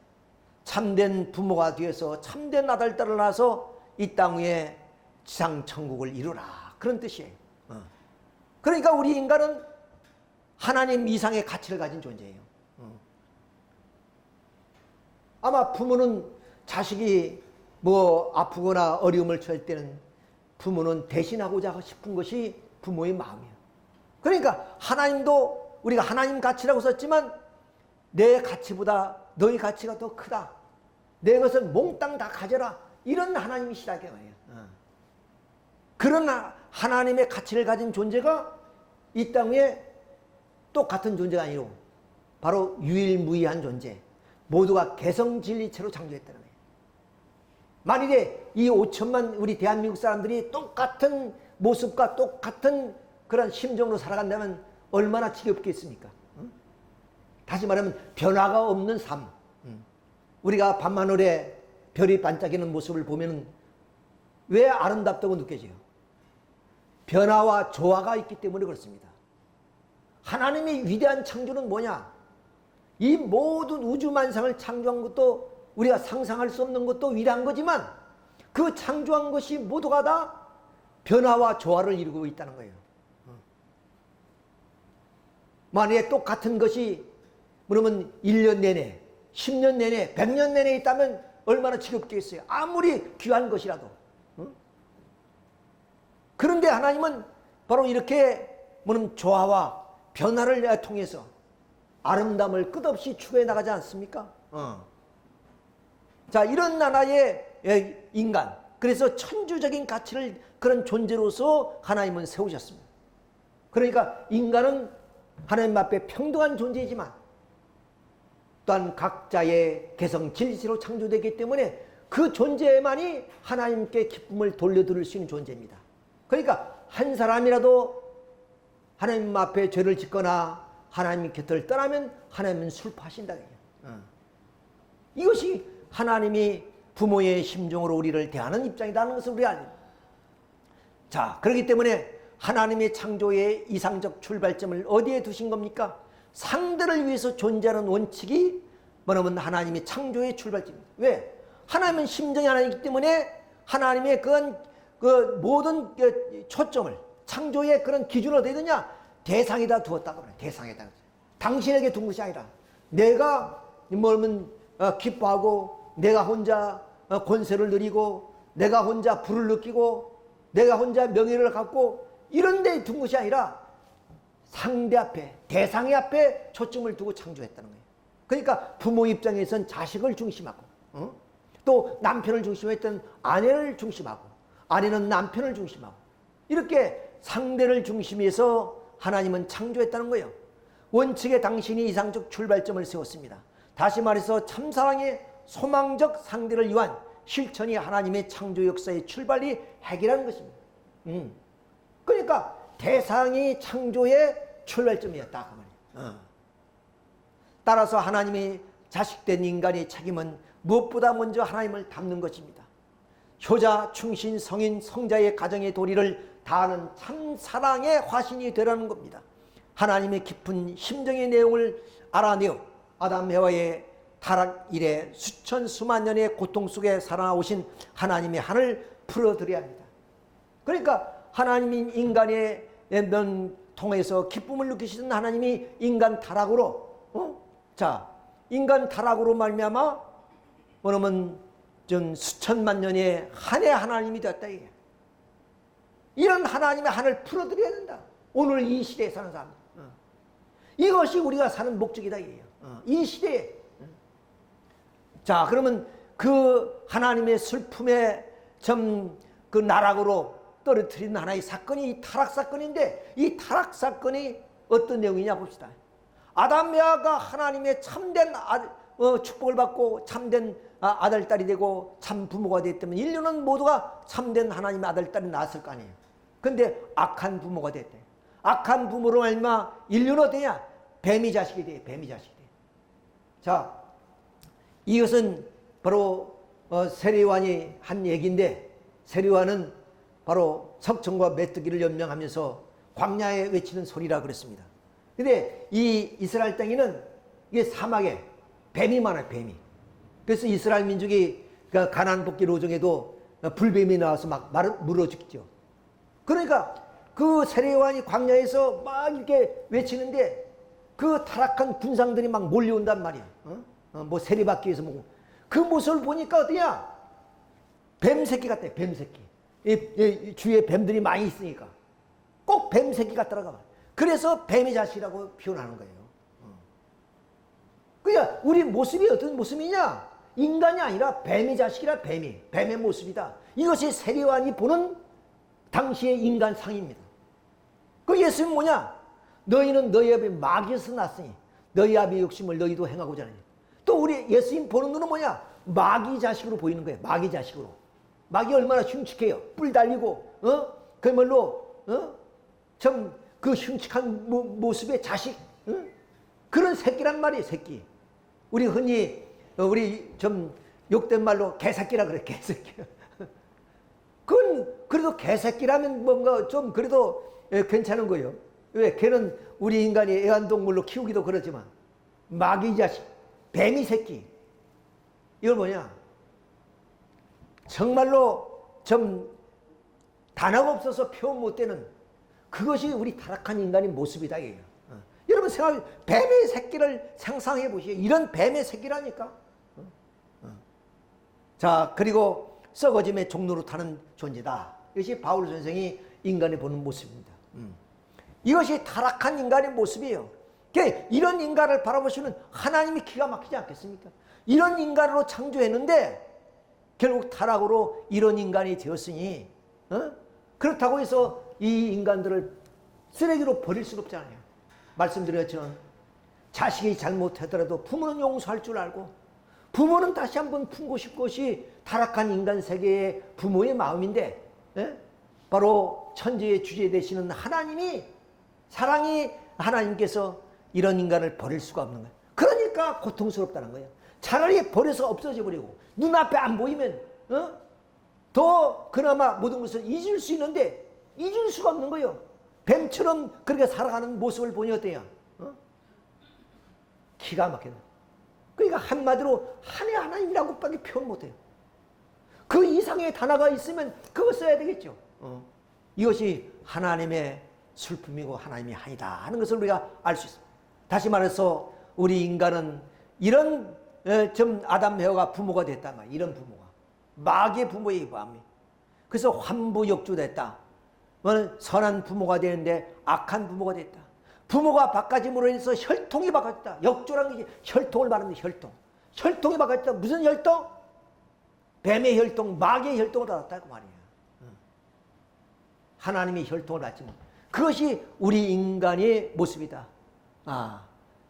참된 부모가 되어서 참된 아들, 딸을 낳아서 이 땅 위에 지상천국을 이루라. 그런 뜻이에요. 그러니까 우리 인간은 하나님 이상의 가치를 가진 존재예요. 아마 부모는 자식이 뭐 아프거나 어려움을 처할 때는 부모는 대신하고자 싶은 것이 부모의 마음이에요. 그러니까 하나님도 우리가 하나님 가치라고 썼지만 내 가치보다 너의 가치가 더 크다. 내 것을 몽땅 다 가져라. 이런 하나님이시라는 거예요. 그런 하나님의 가치를 가진 존재가 이 땅 위에 똑같은 존재가 아니고 바로 유일무이한 존재, 모두가 개성진리체로 창조했다는 거예요. 만일에 이 5천만 우리 대한민국 사람들이 똑같은 모습과 똑같은 그런 심정으로 살아간다면 얼마나 지겹겠습니까? 다시 말하면 변화가 없는 삶. 우리가 밤하늘에 별이 반짝이는 모습을 보면 왜 아름답다고 느껴져요? 변화와 조화가 있기 때문에 그렇습니다. 하나님의 위대한 창조는 뭐냐? 이 모든 우주만상을 창조한 것도 우리가 상상할 수 없는 것도 위대한 거지만 그 창조한 것이 모두가 다 변화와 조화를 이루고 있다는 거예요. 만약에 똑같은 것이 그러면 1년 내내, 10년 내내, 100년 내내 있다면 얼마나 지겹겠어요. 아무리 귀한 것이라도. 그런데 하나님은 바로 이렇게 뭐는 조화와 변화를 통해서 아름다움을 끝없이 추구해 나가지 않습니까? 자, 이런 나라의 인간, 그래서 천주적인 가치를 그런 존재로서 하나님은 세우셨습니다. 그러니까 인간은 하나님 앞에 평등한 존재이지만 또한 각자의 개성 질서로 창조되기 때문에 그 존재만이 하나님께 기쁨을 돌려드릴 수 있는 존재입니다. 그러니까 한 사람이라도 하나님 앞에 죄를 짓거나 하나님 곁을 떠나면 하나님은 슬퍼하신다. 이것이 하나님이 부모의 심정으로 우리를 대하는 입장이라는 것을 우리가 알립니다. 자, 그렇기 때문에 하나님의 창조의 이상적 출발점을 어디에 두신 겁니까? 상대를 위해서 존재하는 원칙이 뭐냐면 하나님의 창조의 출발점입니다. 왜? 하나님은 심정이 하나이기 때문에 하나님의 그 모든 초점을 창조의 그런 기준을 어디에 두냐? 대상에다 두었다고 그래요. 대상에다. 당신에게 둔 것이 아니라 내가 뭐면 기뻐하고 내가 혼자 권세를 누리고 내가 혼자 부를 느끼고 내가 혼자 명예를 갖고 이런 데에 둔 것이 아니라 상대 앞에, 대상의 앞에 초점을 두고 창조했다는 거예요. 그러니까 부모 입장에선 자식을 중심하고 또 남편을 중심으로 했던 아내를 중심하고 아내는 남편을 중심하고 이렇게 상대를 중심해서 하나님은 창조했다는 거예요. 원칙에 당신이 이상적 출발점을 세웠습니다. 다시 말해서 참사랑의 소망적 상대를 위한 실천이 하나님의 창조 역사의 출발이 핵이라는 것입니다. 그러니까 대상이 창조의 출발점이었다 그 말이에요. 따라서 하나님의 자식된 인간의 책임은 무엇보다 먼저 하나님을 닮는 것입니다. 효자, 충신, 성인, 성자의 가정의 도리를 다하는 참 사랑의 화신이 되라는 겁니다. 하나님의 깊은 심정의 내용을 알아내어 아담 해와의 타락 이래 수천 수만 년의 고통 속에 살아오신 하나님의 한을 풀어드려야 합니다. 그러니까 하나님이 인간의 면 통해서 기쁨을 느끼시는 하나님이 인간 타락으로 자, 인간 타락으로 말미암아 뭐냐면 전 수천만 년의 한의 하나님이 되었다 이게. 이런 하나님의 한을 풀어드려야 된다. 오늘 이 시대에 사는 사람. 이것이 우리가 사는 목적이다 이게요. 이 시대에. 자, 그러면 그 하나님의 슬픔의 그 나락으로 떨어뜨린 하나의 사건이 이 타락 사건인데 이 타락 사건이 어떤 내용이냐 봅시다. 아담 에바가 하나님의 참된 축복을 받고 참된 아들, 딸이 되고 참 부모가 됐다면 인류는 모두가 참된 하나님의 아들, 딸이 낳았을 거 아니에요. 근데 악한 부모가 됐대. 악한 부모로 말미암아 인류는 어떠냐? 뱀이 자식이 돼. 뱀이 자식이 돼. 자, 이것은 바로 세례요한이 한 얘기인데 세례요한은 바로 석청과 메뚜기를 연명하면서 광야에 외치는 소리라 그랬습니다. 근데 이 이스라엘 땅에는 이게 사막에 뱀이 많아요. 뱀이. 그래서 이스라엘 민족이 가나안 복귀 로정에도 불뱀이 나와서 막 물어 죽죠. 그러니까 그 세례요한이 광야에서 막 이렇게 외치는데 그 타락한 군상들이 막 몰려온단 말이야. 뭐 세례받기 위해서 뭐. 그 모습을 보니까 어떠냐? 뱀새끼 같아. 뱀새끼. 이 주위에 뱀들이 많이 있으니까 꼭 뱀새끼 같더라고. 그래서 뱀의 자식이라고 표현하는 거예요. 그러니까 우리 모습이 어떤 모습이냐? 인간이 아니라 뱀의 자식이라 뱀의 모습이다. 이것이 세례요한이 보는 당시의 인간상입니다. 그 예수님은 뭐냐? 너희는 너희 아비 마귀에서 났으니 너희 아비의 욕심을 너희도 행하고자 하느니. 또 우리 예수님 보는 눈은 뭐냐? 마귀 자식으로 보이는 거예요. 마귀 자식으로. 마귀 얼마나 흉측해요. 뿔 달리고 그야말로 참 그 흉측한 모습의 자식 그런 새끼란 말이에요. 새끼. 우리 흔히 우리 좀 욕된 말로 개새끼라 그래. 개새끼. 그건 그래도 개새끼라면 뭔가 좀 그래도 괜찮은 거예요. 왜? 걔는 우리 인간이 애완동물로 키우기도 그러지만 마귀 자식, 뱀이 새끼. 이걸 뭐냐? 정말로 좀 단어가 없어서 표현 못 되는 그것이 우리 타락한 인간의 모습이다. 이게요. 여러분 뱀의 새끼를 상상해 보시오. 이런 뱀의 새끼라니까. 자, 그리고 썩어짐의 종로로 타는 존재다. 이것이 바울 선생이 인간이 보는 모습입니다. 이것이 타락한 인간의 모습이에요. 그러니까 이런 인간을 바라보시는 하나님이 기가 막히지 않겠습니까? 이런 인간으로 창조했는데 결국 타락으로 이런 인간이 되었으니 그렇다고 해서 이 인간들을 쓰레기로 버릴 수는 없잖아요. 말씀드렸지만 자식이 잘못하더라도 부모는 용서할 줄 알고 부모는 다시 한번 품고 싶은 것이 타락한 인간 세계의 부모의 마음인데 바로 천지의 주제 되시는 하나님이 사랑이 하나님께서 이런 인간을 버릴 수가 없는 거예요. 그러니까 고통스럽다는 거예요. 차라리 버려서 없어져 버리고 눈앞에 안 보이면 더 그나마 모든 것을 잊을 수 있는데 잊을 수가 없는 거예요. 뱀처럼 그렇게 살아가는 모습을 보니 어때요? 기가 막혀요. 그러니까 한마디로 한해 하나님이라고밖에 표현 못해요. 그 이상의 단어가 있으면 그거 써야 되겠죠. 이것이 하나님의 슬픔이고 하나님의 한이다 하는 것을 우리가 알 수 있습니다. 다시 말해서 우리 인간은 이런 좀 아담 해와가 부모가 됐단 말이에요. 이런 부모가 마귀의 부모의 마음이. 그래서 환부역주됐다. 선한 부모가 되는데 악한 부모가 됐다. 부모가 바꿔짐으로 인해서 혈통이 바뀌었다. 역주라는 게 혈통을 말하는 혈통. 혈통이 바뀌었다. 무슨 혈통? 뱀의 혈통, 마귀의 혈통을 받았다고 말이에요. 하나님의 혈통을 받지만 그것이 우리 인간의 모습이다.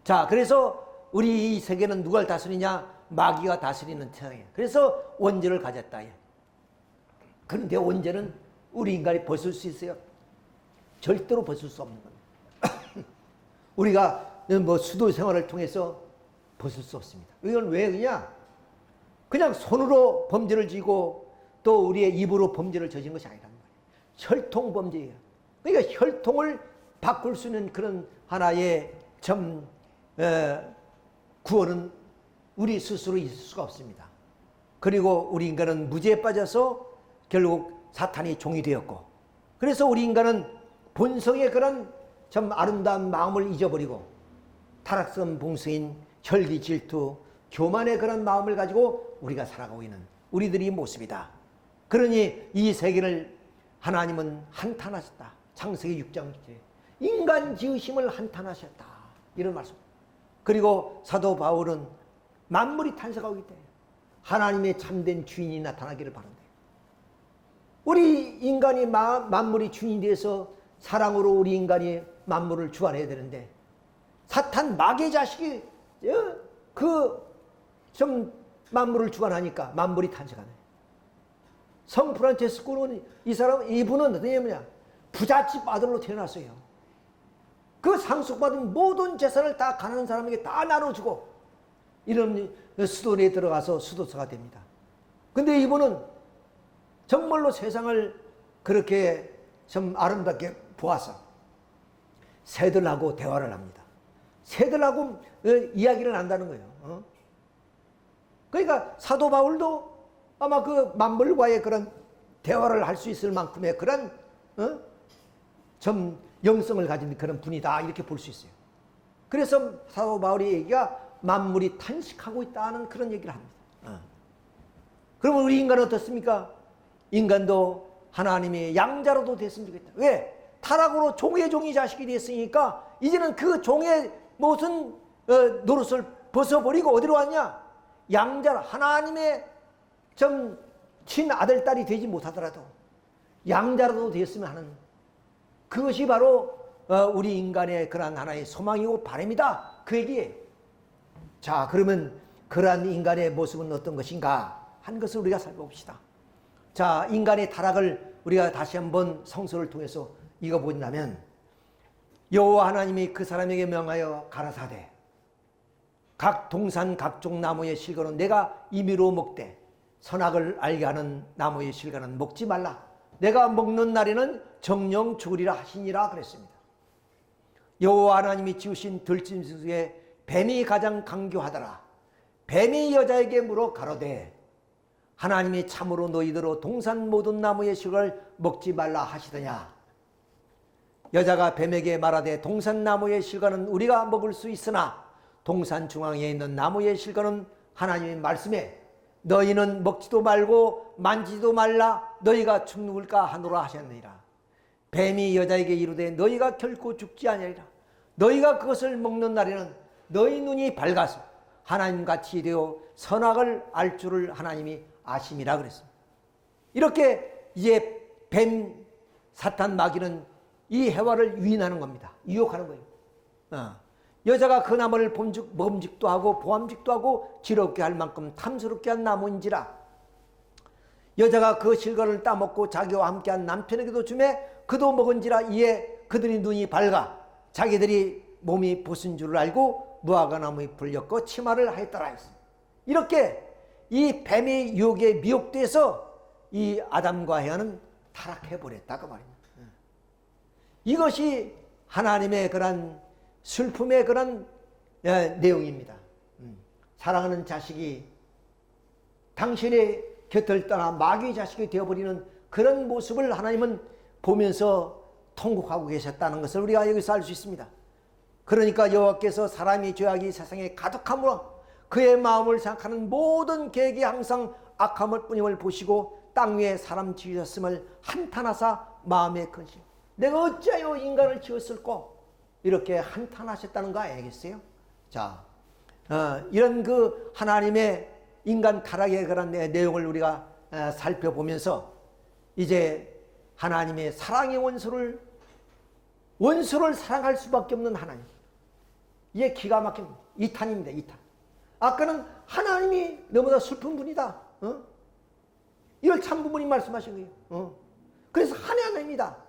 자, 그래서 우리 이 세계는 누가 다스리냐? 마귀가 다스리는 태양이에요. 그래서 원죄를 가졌다. 그런데 원죄는 우리 인간이 벗을 수 있어요? 절대로 벗을 수 없는 겁니다. 우리가 뭐 수도 생활을 통해서 벗을 수 없습니다. 이건 왜 그냥 손으로 범죄를 지고 또 우리의 입으로 범죄를 저지른 것이 아니란 말이에요. 혈통 범죄예요. 그러니까 혈통을 바꿀 수 있는 그런 하나의 구원은 우리 스스로 있을 수가 없습니다. 그리고 우리 인간은 무지에 빠져서 결국 사탄이 종이 되었고, 그래서 우리 인간은 본성의 그런 아름다운 마음을 잊어버리고 타락성 봉쇄인 혈기 질투 교만의 그런 마음을 가지고 우리가 살아가고 있는 우리들의 모습이다. 그러니 이 세계를 하나님은 한탄하셨다. 창세기 6장 인간 지으심을 한탄하셨다. 이런 말씀. 그리고 사도 바울은 만물이 탄생하기 때문에 하나님의 참된 주인이 나타나기를 바란다. 우리 인간이 만물이 주인이 돼서 사랑으로 우리 인간이 만물을 주관해야 되는데 사탄 마귀의 자식이 만물을 주관하니까 만물이 탄생하네. 성 프란체스코는 이분은 어떠냐면 부잣집 아들로 태어났어요. 그 상속받은 모든 재산을 다 가난한 사람에게 다 나눠주고 이런 수도에 들어가서 수도사가 됩니다. 근데 이분은 정말로 세상을 그렇게 아름답게 보아서 새들하고 대화를 합니다. 새들하고 이야기를 한다는 거예요. 그러니까 사도 바울도 아마 그 만물과의 그런 대화를 할 수 있을 만큼의 그런 영성을 가진 그런 분이다 이렇게 볼 수 있어요. 그래서 사도 바울의 얘기가 만물이 탄식하고 있다는 그런 얘기를 합니다. 그러면 우리 인간은 어떻습니까? 인간도 하나님의 양자로도 됐으면 좋겠다. 왜? 타락으로 종의 종이 자식이 됐으니까 이제는 그 종의 무슨 노릇을 벗어버리고 어디로 왔냐? 양자로 하나님의 친아들 딸이 되지 못하더라도 양자로도 되었으면 하는 그것이 바로 우리 인간의 그러한 하나의 소망이고 바람이다. 그 얘기예요. 자, 그러면 그러한 인간의 모습은 어떤 것인가 하는 것을 우리가 살펴봅시다. 자, 인간의 타락을 우리가 다시 한번 성서를 통해서 읽어본다면 여호와 하나님이 그 사람에게 명하여 가라사대 각 동산 각종 나무의 실과는 내가 임의로 먹되 선악을 알게 하는 나무의 실과는 먹지 말라. 내가 먹는 날에는 정령 죽으리라 하시니라 그랬습니다. 여호와 하나님이 지으신 들짐승 중에 뱀이 가장 강교하더라. 뱀이 여자에게 물어 가로되 하나님이 참으로 너희더러 동산 모든 나무의 실과를 먹지 말라 하시더냐. 여자가 뱀에게 말하되 동산 나무의 실과는 우리가 먹을 수 있으나 동산 중앙에 있는 나무의 실과는 하나님의 말씀에 너희는 먹지도 말고 만지지도 말라 너희가 죽을까 하노라 하셨느니라. 뱀이 여자에게 이르되 너희가 결코 죽지 아니하리라. 너희가 그것을 먹는 날에는 너희 눈이 밝아서 하나님같이 되어 선악을 알 줄을 하나님이 아심이라 그랬습니다. 이렇게 이제 뱀 사탄 마귀는 이 해와를 유인하는 겁니다. 유혹하는 거예요. 여자가 그 나무를 범직도 하고 보암직도 하고 지럽게 할 만큼 탐스럽게 한 나무인지라. 여자가 그 실과를 따먹고 자기와 함께한 남편에게도 주매 그도 먹은지라. 이에 그들이 눈이 밝아 자기들이 몸이 벗은 줄을 알고 무화과나무에 불 엮어 치마를 하였더라 했습니다. 이렇게 이 뱀의 유혹에 미혹돼서 이 아담과 해와는 타락해버렸다 그 말입니다. 이것이 하나님의 그런 슬픔의 그런 내용입니다. 사랑하는 자식이 당신의 곁을 떠나 마귀의 자식이 되어버리는 그런 모습을 하나님은 보면서 통곡하고 계셨다는 것을 우리가 여기서 알 수 있습니다. 그러니까 여호와께서 사람이 죄악이 세상에 가득함으로 그의 마음을 생각하는 모든 계획이 항상 악함을 뿐임을 보시고 땅 위에 사람 지으셨음을 한탄하사 마음에 근심. 내가 어찌하여 인간을 지었을꼬? 이렇게 한탄하셨다는 거 알겠어요? 자, 이런 그 하나님의 인간 타락의 그런 내용을 우리가 살펴보면서 이제 하나님의 사랑의 원수를 사랑할 수밖에 없는 하나님. 이게 기가 막힌 이탄입니다. 이탄. 아까는 하나님이 너무나 슬픈 분이다. 이걸 참 부모님 말씀하신 거예요. 그래서 하나님이다.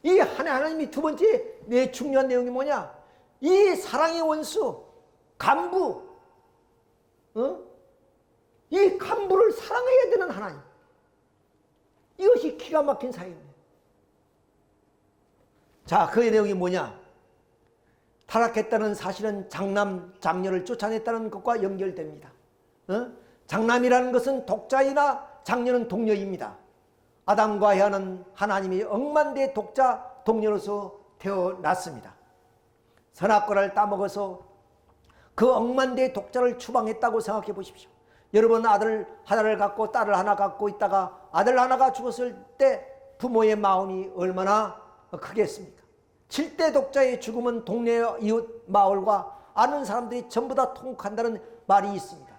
이 하나님이 두 번째 중요한 내용이 뭐냐? 이 사랑의 원수, 간부, 이 간부를 사랑해야 되는 하나님. 이것이 기가 막힌 사역입니다. 자, 그의 내용이 뭐냐? 타락했다는 사실은 장남, 장녀를 쫓아냈다는 것과 연결됩니다. 장남이라는 것은 독자이나 장녀는 동료입니다. 아담과 해와는 하나님이 억만대 독자, 동료로서 태어났습니다. 선악과를 따먹어서 그 억만대 독자를 추방했다고 생각해 보십시오. 여러분 아들 하나를 갖고 딸을 하나 갖고 있다가 아들 하나가 죽었을 때 부모의 마음이 얼마나 크겠습니까? 7대 독자의 죽음은 동네 이웃 마을과 아는 사람들이 전부 다 통곡한다는 말이 있습니다.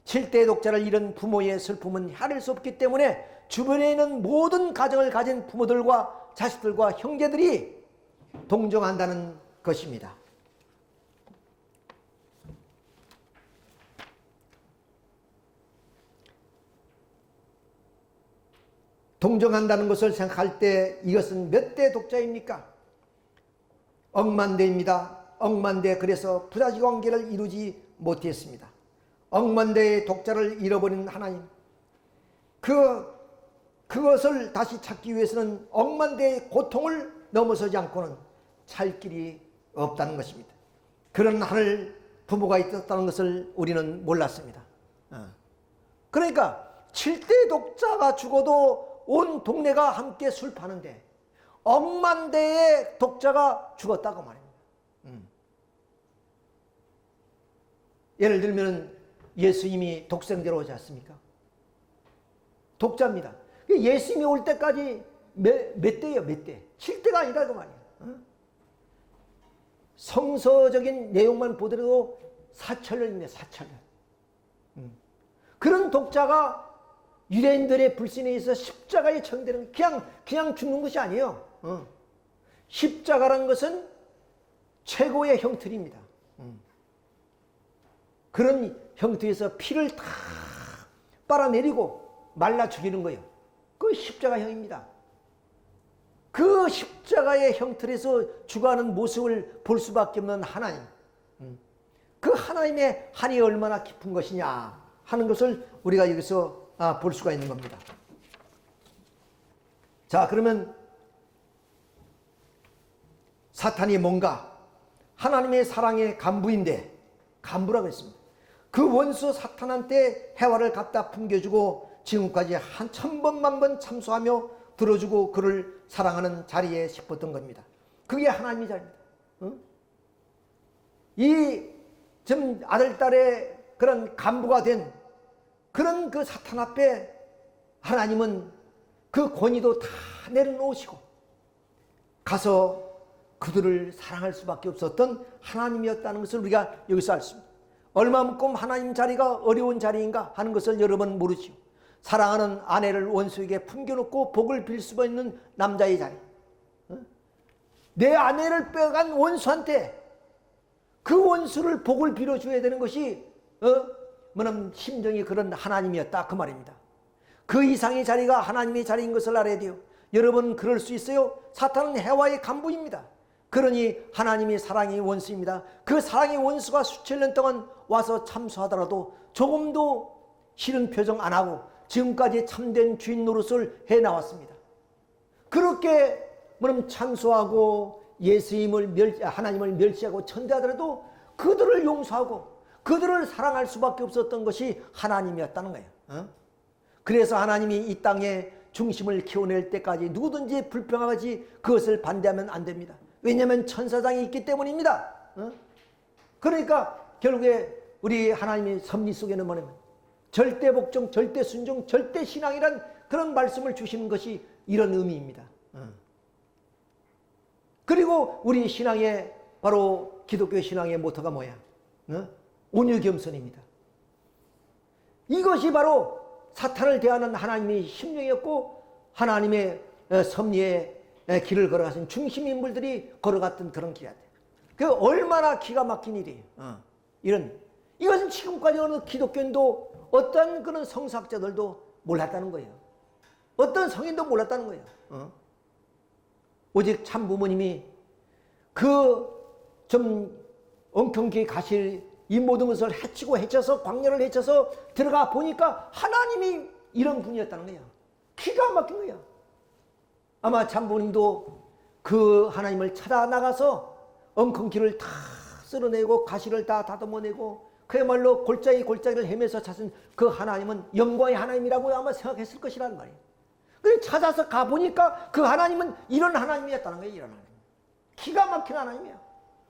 7대 독자를 잃은 부모의 슬픔은 헤아릴 수 없기 때문에 주변에 있는 모든 가정을 가진 부모들과 자식들과 형제들이 동정한다는 것입니다. 동정한다는 것을 생각할 때 이것은 몇 대 독자입니까? 억만대입니다. 억만대. 그래서 부자지 관계를 이루지 못했습니다. 억만대의 독자를 잃어버린 하나님. 그것을 다시 찾기 위해서는 억만대의 고통을 넘어서지 않고는 살 길이 없다는 것입니다. 그런 하늘 부모가 있었다는 것을 우리는 몰랐습니다. 그러니까 7대 독자가 죽어도 온 동네가 함께 술 파는데 억만대의 독자가 죽었다고 말입니다. 예를 들면 예수님이 독생자로 오지 않습니까? 독자입니다. 예수님이 올 때까지 몇 대예요? 몇 대? 7대가 아니다 그 말이에요. 성서적인 내용만 보더라도 4천년입니다. 4천년. 그런 독자가 유대인들의 불신에 의해서 십자가에 처형되는 그냥 죽는 것이 아니에요. 십자가라는 것은 최고의 형틀입니다. 그런 형틀에서 피를 다 빨아내리고 말라 죽이는 거예요. 그 십자가형입니다. 그 십자가의 형틀에서 죽어가는 모습을 볼 수밖에 없는 하나님. 그 하나님의 한이 얼마나 깊은 것이냐 하는 것을 우리가 여기서 볼 수가 있는 겁니다. 자, 그러면 사탄이 뭔가 하나님의 사랑의 간부인데, 간부라고 했습니다. 그 원수 사탄한테 해화를 갖다 품겨주고 지금까지 한 1000번 만번 참수하며 들어주고 그를 사랑하는 자리에 싶었던 겁니다. 그게 하나님의 자리입니다. 이 좀 아들딸의 그런 간부가 된 그런 그 사탄 앞에 하나님은 그 권위도 다 내려놓으시고 가서 그들을 사랑할 수밖에 없었던 하나님이었다는 것을 우리가 여기서 알 수 있습니다. 얼마만큼 하나님 자리가 어려운 자리인가 하는 것을 여러분 모르시오. 사랑하는 아내를 원수에게 품겨놓고 복을 빌 수 있는 남자의 자리, 내 아내를 빼간 원수한테 그 원수를 복을 빌어줘야 되는 것이 뭐는 심정이 그런 하나님이었다 그 말입니다. 그 이상의 자리가 하나님의 자리인 것을 알아야 돼요. 여러분 그럴 수 있어요? 사탄은 해와의 간부입니다. 그러니 하나님의 사랑의 원수입니다. 그 사랑의 원수가 수천 년 동안 와서 참수하더라도 조금도 싫은 표정 안 하고 지금까지 참된 주인 노릇을 해나왔습니다. 그렇게 뭐는 참수하고 하나님을 멸시하고 천대하더라도 그들을 용서하고 그들을 사랑할 수밖에 없었던 것이 하나님이었다는 거예요. 그래서 하나님이 이 땅에 중심을 키워낼 때까지 누구든지 불평하지 그것을 반대하면 안 됩니다. 왜냐하면 천사장이 있기 때문입니다. 그러니까 결국에 우리 하나님의 섭리 속에는 뭐냐면 절대 복종, 절대 순종, 절대 신앙이란 그런 말씀을 주시는 것이 이런 의미입니다. 그리고 우리 신앙의 바로 기독교 신앙의 모토가 뭐야? 온유겸손입니다. 이것이 바로 사탄을 대하는 하나님의 심령이었고 하나님의 섭리의 길을 걸어가신 중심 인물들이 걸어갔던 그런 길이야. 그 얼마나 기가 막힌 일이에요. 이것은 지금까지 어느 기독교인도 어떤 그런 성사학자들도 몰랐다는 거예요. 어떤 성인도 몰랐다는 거예요. 오직 참 부모님이 그 좀 엉뚱하게 가실 이 모든 것을 해치고 해쳐서 광야를 해쳐서 들어가 보니까 하나님이 이런 분이었다는 거야. 기가 막힌 거야. 아마 참부모님도 그 하나님을 찾아 나가서 엉겅퀴를 다 쓸어내고 가시를 다 다듬어내고 그야말로 골짜기를 헤매서 찾은 그 하나님은 영광의 하나님이라고 아마 생각했을 것이라는 말이에요. 그래 찾아서 가보니까 그 하나님은 이런 하나님이었다는 거예요. 이런 하나님. 기가 막힌 하나님이야.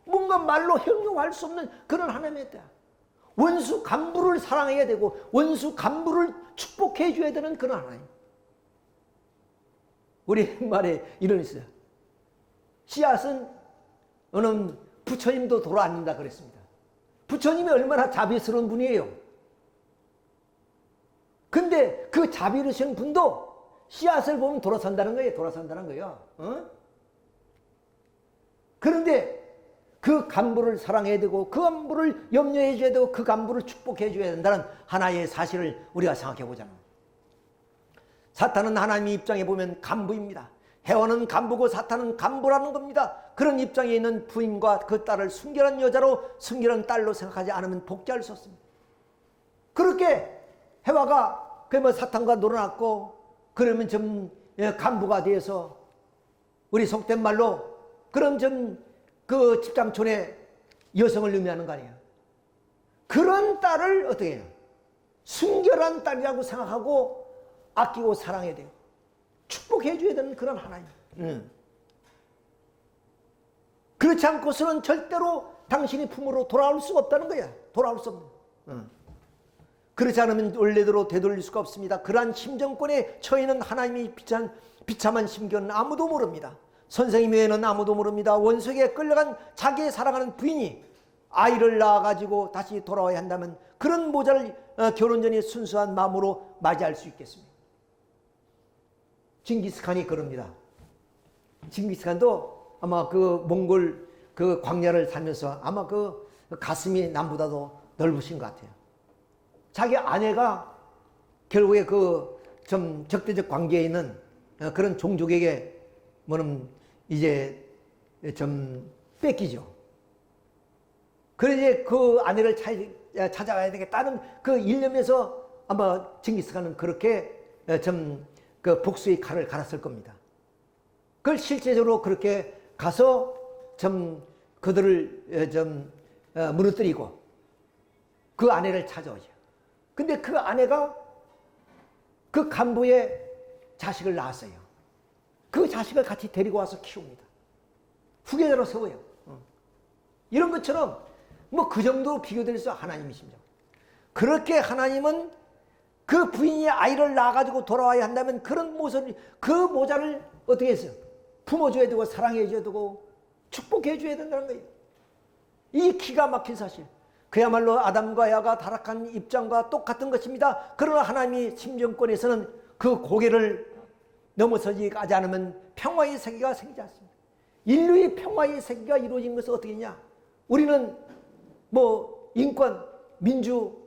뭔가 말로 형용할 수 없는 그런 하나님이었다. 원수 간부를 사랑해야 되고 원수 간부를 축복해 줘야 되는 그런 하나님. 우리 말에 이런 있어요. 씨앗은 어느 부처님도 돌아앉는다 그랬습니다. 부처님이 얼마나 자비스러운 분이에요. 근데 그 자비로우신 분도 씨앗을 보면 돌아선다는 거예요. 돌아선다는 거예요. 그런데 그 간부를 사랑해야 되고 그 간부를 염려해 줘야 되고 그 간부를 축복해 줘야 된다는 하나의 사실을 우리가 생각해 보자면 사탄은 하나님의 입장에 보면 간부입니다. 해와는 간부고 사탄은 간부라는 겁니다. 그런 입장에 있는 부인과 그 딸을 순결한 여자로 순결한 딸로 생각하지 않으면 복제할 수 없습니다. 그렇게 해와가 그러면 사탄과 놀아났고 그러면 좀 간부가 되어서 우리 속된 말로 그런 좀 그 집장촌의 여성을 의미하는 거 아니에요. 그런 딸을 어떻게 해요? 순결한 딸이라고 생각하고 아끼고 사랑해야 돼요. 축복해 줘야 되는 그런 하나님. 그렇지 않고서는 절대로 당신이 품으로 돌아올 수가 없다는 거야. 돌아올 수 없는. 그렇지 않으면 원래대로 되돌릴 수가 없습니다. 그러한 심정권에 처해있는 하나님이 비참한 심경은 아무도 모릅니다. 선생님 외에는 아무도 모릅니다. 원수에게 끌려간 자기의 사랑하는 부인이 아이를 낳아가지고 다시 돌아와야 한다면 그런 모자를 결혼 전에 순수한 마음으로 맞이할 수 있겠습니다. 징기스칸이 그럽니다. 징기스칸도 아마 그 몽골 그 광야를 살면서 아마 그 가슴이 남보다도 넓으신 것 같아요. 자기 아내가 결국에 그 좀 적대적 관계에 있는 그런 종족에게 뭐는 이제 좀 뺏기죠. 그래서 이제 그 아내를 찾아가야 되겠다는 그 일념에서 아마 징기스칸은 그렇게 좀 그 복수의 칼을 갈았을 겁니다. 그걸 실제적으로 그렇게 가서 좀 그들을 무너뜨리고 그 아내를 찾아오죠. 근데 그 아내가 그 간부의 자식을 낳았어요. 그 자식을 같이 데리고 와서 키웁니다. 후계자로 세워요. 이런 것처럼 뭐 그 정도로 비교될 수 하나님이십니다. 그렇게 하나님은 그 부인이 아이를 낳아가지고 돌아와야 한다면 그런 모습, 그 모자를 어떻게 했어요? 품어줘야 되고 사랑해줘야 되고 축복해줘야 된다는 거예요. 이 기가 막힌 사실. 그야말로 아담과 야가 타락한 입장과 똑같은 것입니다. 그러나 하나님이 심정권에서는 그 고개를 넘어서지 가지 않으면 평화의 세계가 생기지 않습니다. 인류의 평화의 세계가 이루어진 것은 어떻게 했냐? 우리는 뭐 인권, 민주,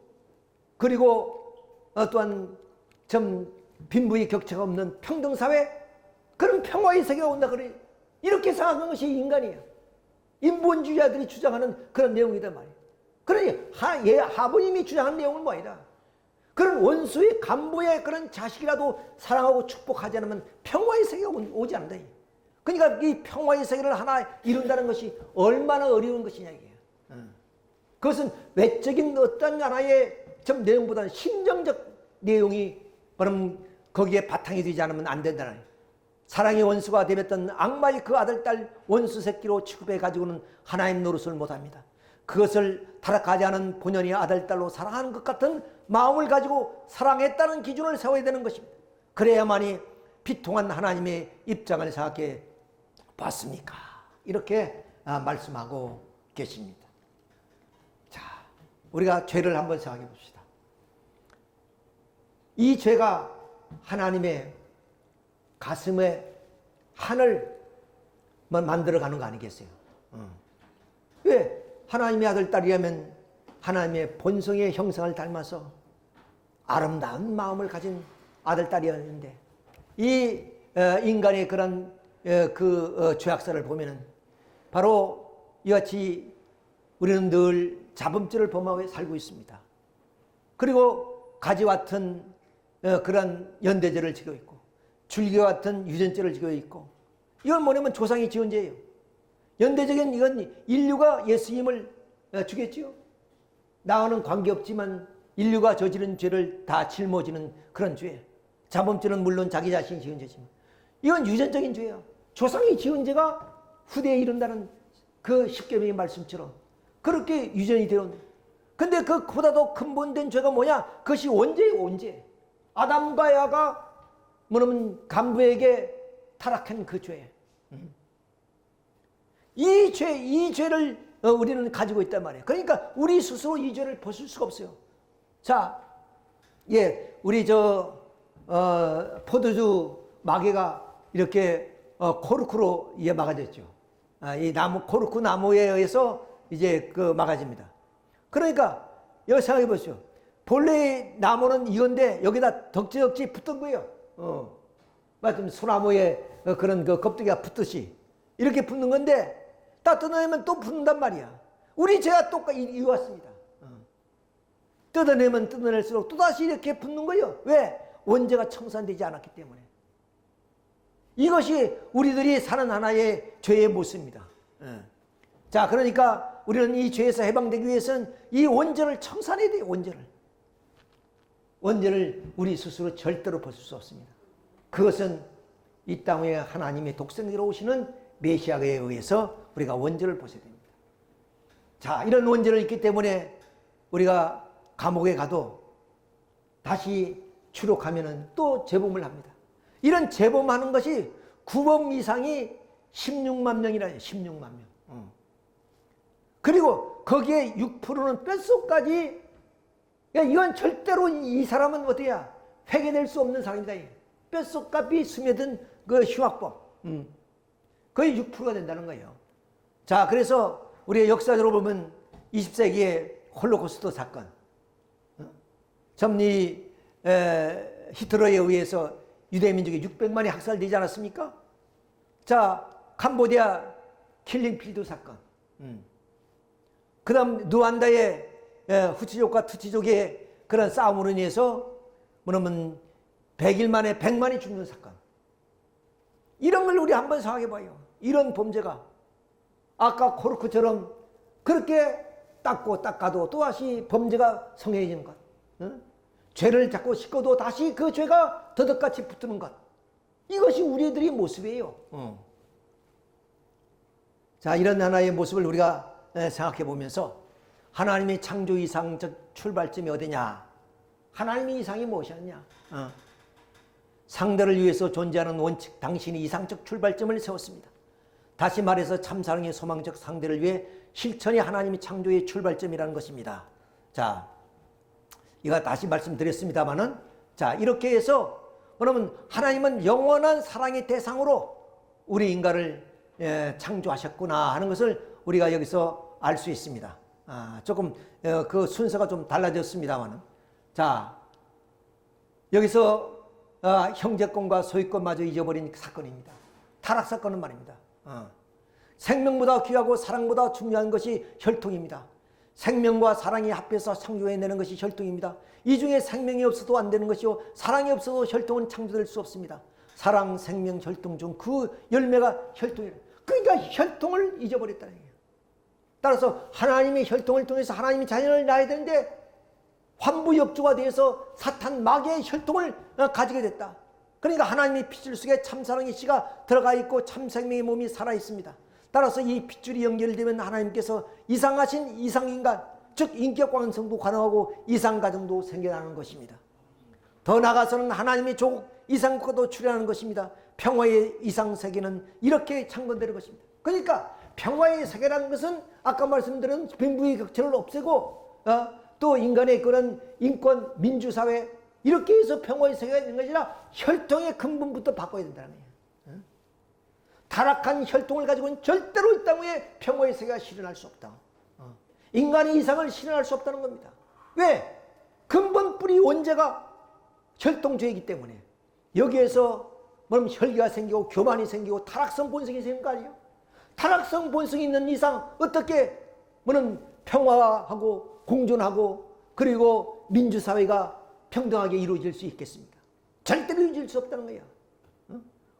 그리고 또한 좀 빈부의 격차가 없는 평등사회, 그런 평화의 세계가 온다 그래요. 이렇게 생각하는 것이 인간이에요. 인본주의자들이 주장하는 그런 내용이단 말이에요. 그러니 하부님이 주장하는 내용은 뭐이다? 그런 원수의 간부의 그런 자식이라도 사랑하고 축복하지 않으면 평화의 세계가 오지 않는다. 그러니까 이 평화의 세계를 하나 이룬다는 것이 얼마나 어려운 것이냐 이게요. 그것은 외적인 어떤 하나의 좀 내용보다는 심정적 내용이 그럼 거기에 바탕이 되지 않으면 안 된다는 거예요. 사랑의 원수가 되었던 악마의 그 아들, 딸 원수 새끼로 취급해 가지고는 하나님 노릇을 못합니다. 그것을 타락하지 않은 본연의 아들, 딸로 사랑하는 것 같은 마음을 가지고 사랑했다는 기준을 세워야 되는 것입니다. 그래야만이 비통한 하나님의 입장을 생각해 봤습니까? 이렇게 말씀하고 계십니다. 자, 우리가 죄를 한번 생각해 봅시다. 이 죄가 하나님의 가슴에 한을 만들어가는 거 아니겠어요? 왜? 하나님의 아들, 딸이라면 하나님의 본성의 형상을 닮아서 아름다운 마음을 가진 아들, 딸이었는데 이 인간의 그런 죄악사를 보면은 바로 이같이 우리는 늘 자범죄를 범하고 살고 있습니다. 그리고 가지와 같은 그런 연대죄를 지고 있고 줄기와 같은 유전죄를 지고 있고, 이건 뭐냐면 조상이 지은 죄예요. 연대적인 이건 인류가 예수님을 죽였지요. 나와는 관계없지만 인류가 저지른 죄를 다 짊어지는 그런 죄. 자범죄는 물론 자기 자신이 지은 죄지만 이건 유전적인 죄야. 조상이 지은 죄가 후대에 이른다는 그 십계명의 말씀처럼 그렇게 유전이 되었는데, 근데 그보다도 근본된 죄가 뭐냐? 그것이 원죄예요, 원죄. 아담과 야가 뭐냐면 간부에게 타락한 그 죄. 이 죄를 우리는 가지고 있단 말이에요. 그러니까 우리 스스로 이 죄를 벗을 수가 없어요. 자, 우리 포도주 마개가 이렇게 코르크로 막아졌죠. 이 나무, 코르크 나무에 의해서 이제 막아집니다. 그러니까 여기 생각해 보시죠. 본래 나무는 이건데 여기다 덕지덕지 붙은 거예요. 마침 소나무에 그런 껍데기가 붙듯이 이렇게 붙는 건데 딱 뜯어내면 또 붙는단 말이야. 우리 죄가 똑같이 이왔습니다. 뜯어내면 뜯어낼수록 또다시 이렇게 붙는 거예요. 왜? 원죄가 청산되지 않았기 때문에. 이것이 우리들이 사는 하나의 죄의 모습입니다. 자, 그러니까 우리는 이 죄에서 해방되기 위해서는 이 원죄를 청산해야 돼요. 원죄를 우리 스스로 절대로 벗을 수 없습니다. 그것은 이 땅에 하나님의 독생자로 오시는 메시아에 의해서 우리가 원죄를 벗어야 됩니다. 자, 이런 원죄를 있기 때문에 우리가 감옥에 가도 다시 추록하면은 또 재범을 합니다. 이런 재범하는 것이 구범 이상이 16만 명이라 해요. 16만 명. 그리고 거기에 6%는 뼛속까지, 이건 절대로 이 사람은 어때야? 회개될 수 없는 사람이다. 뼛속까지 스며든 그 흉악범. 거의 6%가 된다는 거예요. 자, 그래서 우리가 역사적으로 보면 20세기의 홀로코스트 사건, 점리 히틀러에 의해서 유대민족이 600만이 학살되지 않았습니까? 자, 캄보디아 킬링필드 사건, 그 다음 루안다의 후치족과 투치족의 그런 싸움으로 인해서 뭐냐면 100일 만에 100만이 죽는 사건, 이런 걸 우리 한번 생각해 봐요. 이런 범죄가 아까 코르크처럼 그렇게 닦고 닦아도 또다시 범죄가 성해지는 것. 죄를 자꾸 씻고도 다시 그 죄가 더덕같이 붙는 것. 이것이 우리들의 모습이에요. 자, 이런 하나의 모습을 우리가 생각해 보면서 하나님의 창조 이상적 출발점이 어디냐? 하나님의 이상이 무엇이었냐? 상대를 위해서 존재하는 원칙, 당신이 이상적 출발점을 세웠습니다. 다시 말해서 참사랑의 소망적 상대를 위해 실천이 하나님의 창조의 출발점이라는 것입니다. 자, 이거 다시 말씀드렸습니다만은, 자, 이렇게 해서 그러면 하나님은 영원한 사랑의 대상으로 우리 인간을 창조하셨구나 하는 것을 우리가 여기서 알 수 있습니다. 조금 그 순서가 좀 달라졌습니다만은, 자, 여기서 형제권과 소유권마저 잊어버린 사건입니다. 타락 사건은 말입니다. 생명보다 귀하고 사랑보다 중요한 것이 혈통입니다. 생명과 사랑이 합해서 창조해내는 것이 혈통입니다. 이 중에 생명이 없어도 안 되는 것이요, 사랑이 없어도 혈통은 창조될 수 없습니다. 사랑, 생명, 혈통 중 그 열매가 혈통이에요. 그러니까 혈통을 잊어버렸다는 얘기예요. 따라서 하나님의 혈통을 통해서 하나님의 자녀를 낳아야 되는데 환부역주가 되어서 사탄 마귀의 혈통을 가지게 됐다. 그러니까 하나님의 핏줄 속에 참사랑의 씨가 들어가 있고 참생명의 몸이 살아 있습니다. 따라서 이 핏줄이 연결되면 하나님께서 이상하신 이상인간, 즉 인격 완성도 가능하고 이상가정도 생겨나는 것입니다. 더 나아가서는 하나님의 조국 이상국가도 출현하는 것입니다. 평화의 이상세계는 이렇게 창건되는 것입니다. 그러니까 평화의 세계라는 것은 아까 말씀드린 빈부의 격차를 없애고 또 인간의 그런 인권, 민주사회 이렇게 해서 평화의 세계가 있는 것이 아니라 혈통의 근본부터 바꿔야 된다는 거예요. 타락한 혈통을 가지고는 절대로 이 땅 위에 평화의 세계가 실현할 수 없다. 인간의 이상을 실현할 수 없다는 겁니다. 왜? 근본 뿌리 원죄가 혈통죄이기 때문에 여기에서 뭐냐면 혈기가 생기고 교만이 생기고 타락성 본성이 생긴 거 아니에요? 타락성 본성이 있는 이상 어떻게 뭐는 평화하고 공존하고 그리고 민주사회가 평등하게 이루어질 수 있겠습니까? 절대로 이루어질 수 없다는 거야.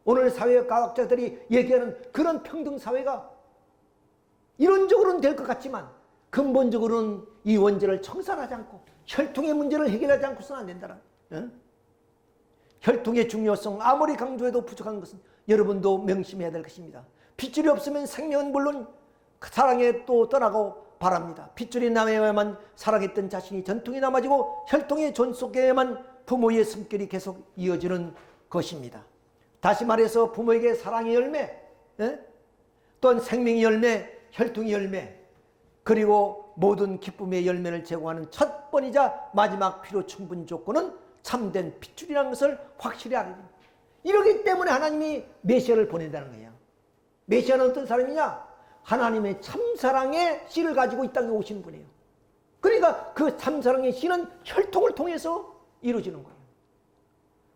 오늘 사회과학자들이 얘기하는 그런 평등사회가 이론적으로는 될 것 같지만 근본적으로는 이 원죄를 청산하지 않고 혈통의 문제를 해결하지 않고서는 안 된다는 거야. 혈통의 중요성 아무리 강조해도 부족한 것은 여러분도 명심해야 될 것입니다. 핏줄이 없으면 생명은 물론 사랑에 또 떠나고 바랍니다. 핏줄이 남아야만 살아있던 자신이 전통이 남아지고 혈통의 존속에만 부모의 숨결이 계속 이어지는 것입니다. 다시 말해서 부모에게 사랑의 열매, 또한 생명의 열매, 혈통의 열매, 그리고 모든 기쁨의 열매를 제공하는 첫 번이자 마지막 필요 충분 조건은 참된 핏줄이라는 것을 확실히 알아야 됩니다. 이러기 때문에 하나님이 메시아를 보낸다는 거예요. 메시아는 어떤 사람이냐? 하나님의 참사랑의 씨를 가지고 이 땅에 오신 분이에요. 그러니까 그 참사랑의 씨는 혈통을 통해서 이루어지는 거예요.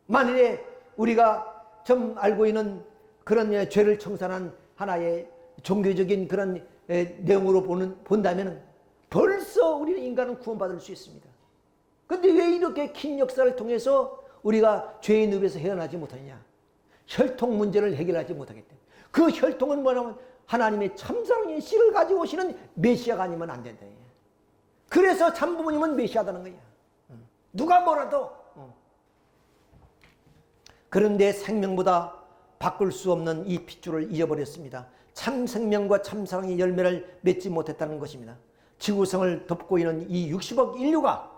만일에 우리가 좀 알고 있는 그런 죄를 청산한 하나의 종교적인 그런 내용으로 본다면 벌써 우리는 인간은 구원받을 수 있습니다. 그런데 왜 이렇게 긴 역사를 통해서 우리가 죄의 늪에서 헤어나지 못하냐? 혈통 문제를 해결하지 못하기 때문에. 그 혈통은 뭐냐면 하나님의 참사랑의 씨를 가지고 오시는 메시아가 아니면 안 된다. 그래서 참부모님은 메시아다는 거야. 누가 뭐라도. 그런데 생명보다 바꿀 수 없는 이 핏줄을 잊어버렸습니다. 참 생명과 참 사랑의 열매를 맺지 못했다는 것입니다. 지구성을 덮고 있는 이 60억 인류가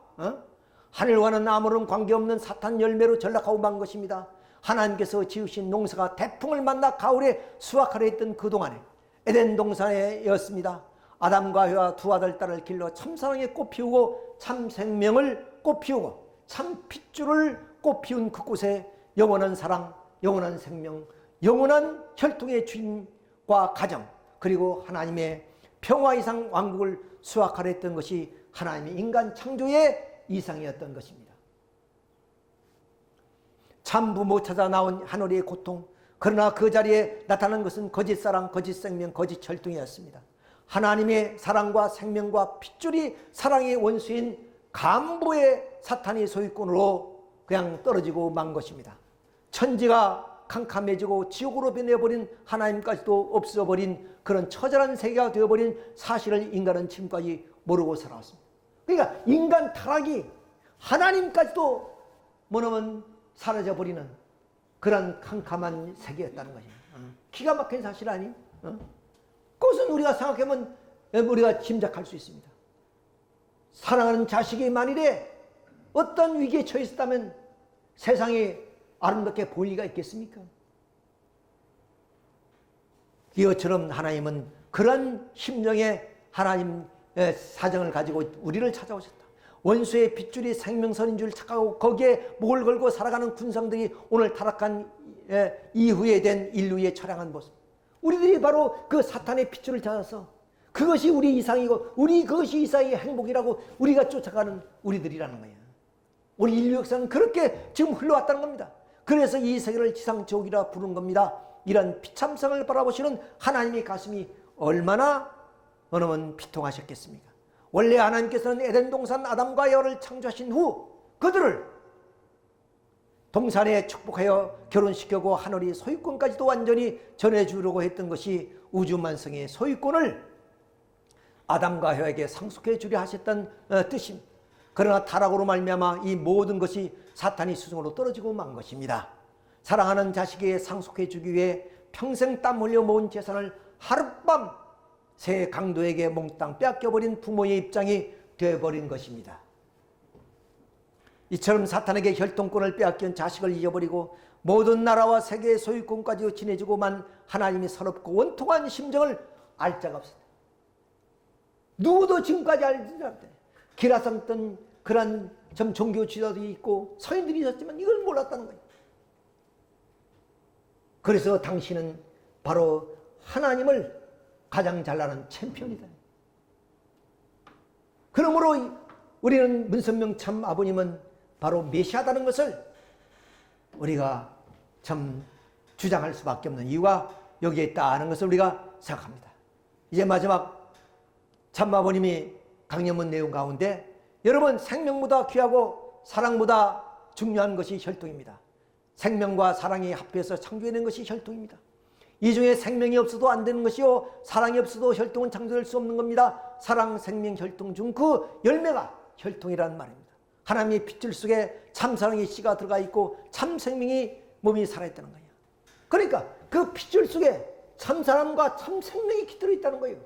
하늘과는 아무런 관계없는 사탄 열매로 전락하고 만 것입니다. 하나님께서 지으신 농사가 태풍을 만나 가을에 수확하려 했던 그동안에 에덴 동산이었습니다. 아담과 해와 두 아들 딸을 길러 참사랑의 꽃 피우고 참 생명을 꽃 피우고 참 핏줄을 꽃 피운 그곳에 영원한 사랑, 영원한 생명, 영원한 혈통의 주인과 가정, 그리고 하나님의 평화 이상 왕국을 수확하려 했던 것이 하나님의 인간 창조의 이상이었던 것입니다. 참부 못 찾아 나온 하늘의 고통, 그러나 그 자리에 나타난 것은 거짓 사랑, 거짓 생명, 거짓 혈통이었습니다. 하나님의 사랑과 생명과 핏줄이 사랑의 원수인 간부의 사탄의 소유권으로 그냥 떨어지고 만 것입니다. 천지가 캄캄해지고 지옥으로 변해버린 하나님까지도 없어버린 그런 처절한 세계가 되어버린 사실을 인간은 지금까지 모르고 살아왔습니다. 그러니까 인간 타락이 하나님까지도 뭐냐면 사라져버리는 그런 캄캄한 세계였다는 거죠. 기가 막힌 사실 아니? 그것은 우리가 생각하면 우리가 짐작할 수 있습니다. 사랑하는 자식이 만일에 어떤 위기에 처했다면 세상이 아름답게 보일 리가 있겠습니까? 이것처럼 하나님은 그런 심정의 하나님의 사정을 가지고 우리를 찾아오셨다. 원수의 핏줄이 생명선인 줄 착각하고 거기에 목을 걸고 살아가는 군상들이 오늘 타락한 이후에 된 인류의 처량한 모습. 우리들이 바로 그 사탄의 핏줄을 찾아서 그것이 우리 이상이고 그것이 이상의 행복이라고 우리가 쫓아가는 우리들이라는 거예요. 우리 인류 역사는 그렇게 지금 흘러왔다는 겁니다. 그래서 이 세계를 지상지옥이라 부른 겁니다. 이런 비참성을 바라보시는 하나님의 가슴이 얼마나 비통하셨겠습니까? 원래 하나님께서는 에덴 동산 아담과 여를 창조하신 후 그들을 동산에 축복하여 결혼시키고 하늘이 소유권까지도 완전히 전해주려고 했던 것이 우주만성의 소유권을 아담과 여에게 상속해 주려 하셨던 뜻입니다. 그러나 타락으로 말미암아 이 모든 것이 사탄이 수중으로 떨어지고 만 것입니다. 사랑하는 자식에게 상속해 주기 위해 평생 땀 흘려 모은 재산을 하룻밤 새 강도에게 몽땅 빼앗겨버린 부모의 입장이 되어버린 것입니다. 이처럼 사탄에게 혈통권을 빼앗긴 자식을 잊어버리고 모든 나라와 세계의 소유권까지 지내주고만 하나님이 서럽고 원통한 심정을 알 자가 없습니다. 누구도 지금까지 알지 못해. 기라성던 그런 좀 종교 지도도 있고 서인들이 있었지만 이걸 몰랐다는 거예요. 그래서 당신은 바로 하나님을 가장 잘나는 챔피언이다. 그러므로 우리는 문선명 참 아버님은 바로 메시아다는 것을 우리가 참 주장할 수밖에 없는 이유가 여기에 있다는 것을 우리가 생각합니다. 이제 마지막 참 아버님이 강연문 내용 가운데 여러분 생명보다 귀하고 사랑보다 중요한 것이 혈통입니다. 생명과 사랑이 합해서 창조해낸 것이 혈통입니다. 이 중에 생명이 없어도 안 되는 것이요 사랑이 없어도 혈통은 창조될 수 없는 겁니다. 사랑, 생명, 혈통 중 그 열매가 혈통이라는 말입니다. 하나님의 핏줄 속에 참사랑의 씨가 들어가 있고 참생명이 몸이 살아있다는 거예요. 그러니까 그 핏줄 속에 참사랑과 참생명이 깃들어 있다는 거예요.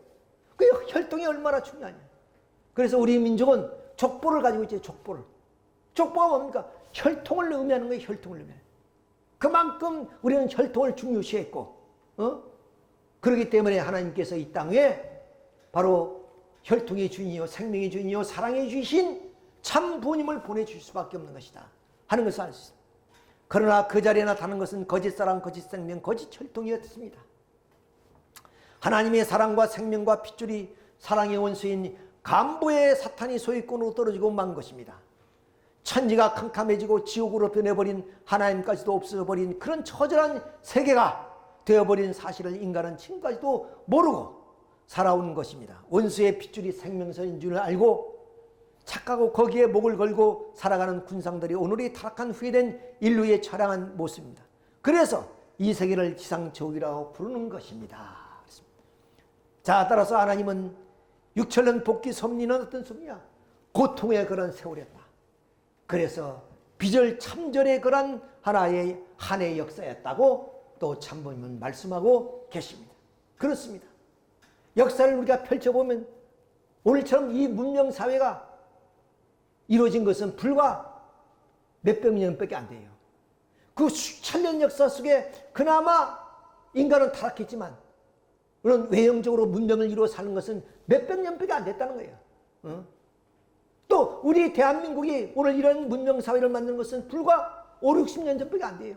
그 혈통이 얼마나 중요하냐. 그래서 우리 민족은 족보를 가지고 있죠. 족보를. 족보가 뭡니까? 혈통을 의미하는 거예요. 혈통을 의미하는. 그만큼 우리는 혈통을 중요시했고 그렇기 때문에 하나님께서 이 땅에 바로 혈통의 주인이요 생명의 주인이요 사랑의 주이신 참 부모님을 보내줄 수밖에 없는 것이다 하는 것을 알 수 있습니다. 그러나 그 자리에 나타나는 것은 거짓 사랑, 거짓 생명, 거짓 혈통이었습니다. 하나님의 사랑과 생명과 핏줄이 사랑의 원수인 간부의 사탄이 소유권으로 떨어지고 만 것입니다. 천지가 캄캄해지고 지옥으로 변해버린 하나님까지도 없어버린 그런 처절한 세계가 되어버린 사실을 인간은 지금까지도 모르고 살아온 것입니다. 원수의 핏줄이 생명선인 줄 알고 착각하고 거기에 목을 걸고 살아가는 군상들이 오늘이 타락한 후회된 인류의 처량한 모습입니다. 그래서 이 세계를 지상지옥이라고 부르는 것입니다. 자, 따라서 하나님은 육천년 복귀 섭리는 어떤 섭리야? 고통의 그런 세월이었다. 그래서 비절 참전의 그런 하나의 한 해의 역사였다고 또 참부님은 말씀하고 계십니다. 그렇습니다. 역사를 우리가 펼쳐보면 오늘처럼 이 문명사회가 이루어진 것은 불과 몇백 년밖에 안 돼요. 그 수천 년 역사 속에 그나마 인간은 타락했지만 그런 외형적으로 문명을 이루어 사는 것은 몇백 년밖에 안 됐다는 거예요. 또 우리 대한민국이 오늘 이런 문명사회를 만드는 것은 불과 5, 60년 전밖에 안 돼요.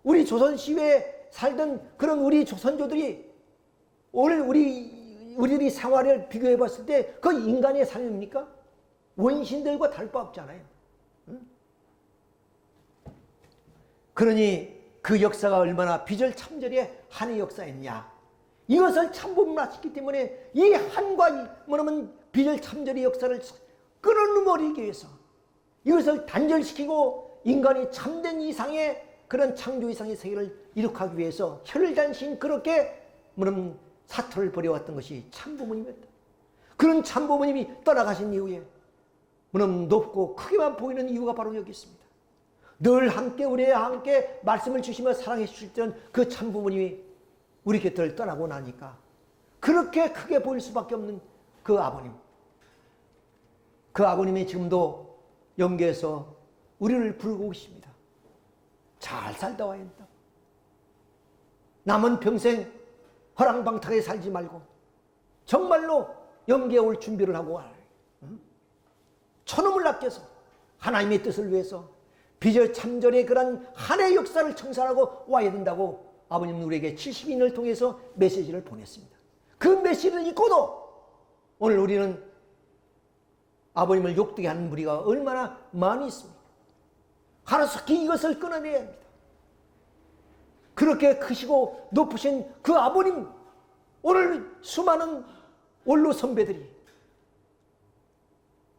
우리 조선시대에 살던 그런 우리 조선조들이 오늘 우리들이 생활을 비교해 봤을 때 그 인간의 삶입니까? 원신들과 다를 바 없잖아요. 그러니 그 역사가 얼마나 비절참절의 한의 역사였냐. 이것을 참부님 하셨기 때문에 이 한과 뭐냐면 비절참절의 역사를 끊어버리기 위해서 이것을 단절시키고 인간이 참된 이상의 그런 창조 이상의 세계를 이룩하기 위해서 혈단신 그렇게 사토를 벌여왔던 것이 참부모님이었다. 그런 참부모님이 떠나가신 이후에 높고 크게만 보이는 이유가 바로 여기 있습니다. 늘 함께 우리와 함께 말씀을 주시며 사랑해 주셨던 그 참부모님이 우리 곁을 떠나고 나니까 그렇게 크게 보일 수밖에 없는 그 아버님. 그 아버님이 지금도 영계에서 우리를 부르고 계십니다. 잘 살다 와야 한다. 남은 평생 허랑방탕하게 살지 말고 정말로 영계에 올 준비를 하고 와라. 천음을 아껴서 하나님의 뜻을 위해서 비절참절의 그런 한 해의 역사를 청산하고 와야 된다고 아버님은 우리에게 70인을 통해서 메시지를 보냈습니다. 그 메시지를 읽고도 오늘 우리는 아버님을 욕되게 하는 무리가 얼마나 많이 있습니까? 하루속히 이것을 끊어내야 합니다. 그렇게 크시고 높으신 그 아버님, 오늘 수많은 원로 선배들이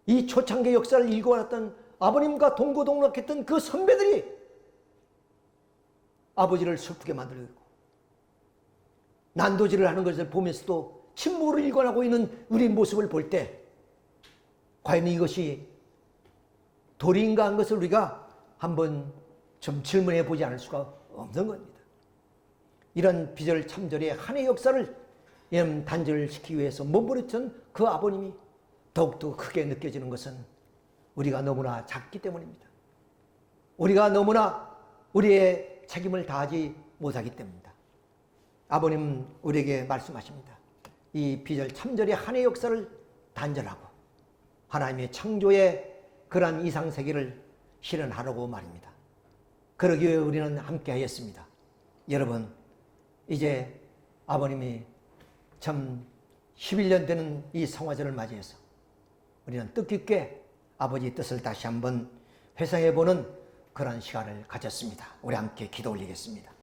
이 초창기 역사를 읽어왔던 아버님과 동고동락했던 그 선배들이 아버지를 슬프게 만들고 난도질을 하는 것을 보면서도 침묵을 일관하고 있는 우리 모습을 볼 때 과연 이것이 도리인가 한 것을 우리가 한번 좀 질문해 보지 않을 수가 없는 겁니다. 이런 비절 참절의 한 해 역사를 단절시키기 위해서 몸부림쳤던 그 아버님이 더욱더 크게 느껴지는 것은 우리가 너무나 작기 때문입니다. 우리가 너무나 우리의 책임을 다하지 못하기 때문입니다. 아버님 우리에게 말씀하십니다. 이 비절 참절의 한 해 역사를 단절하고 하나님의 창조의 그러한 이상세계를 실현하려고 말입니다. 그러기 위해 우리는 함께 하였습니다. 여러분, 이제 아버님이 참 11년 되는 이 성화절을 맞이해서 우리는 뜻깊게 아버지의 뜻을 다시 한번 회상해보는 그런 시간을 가졌습니다. 우리 함께 기도 올리겠습니다.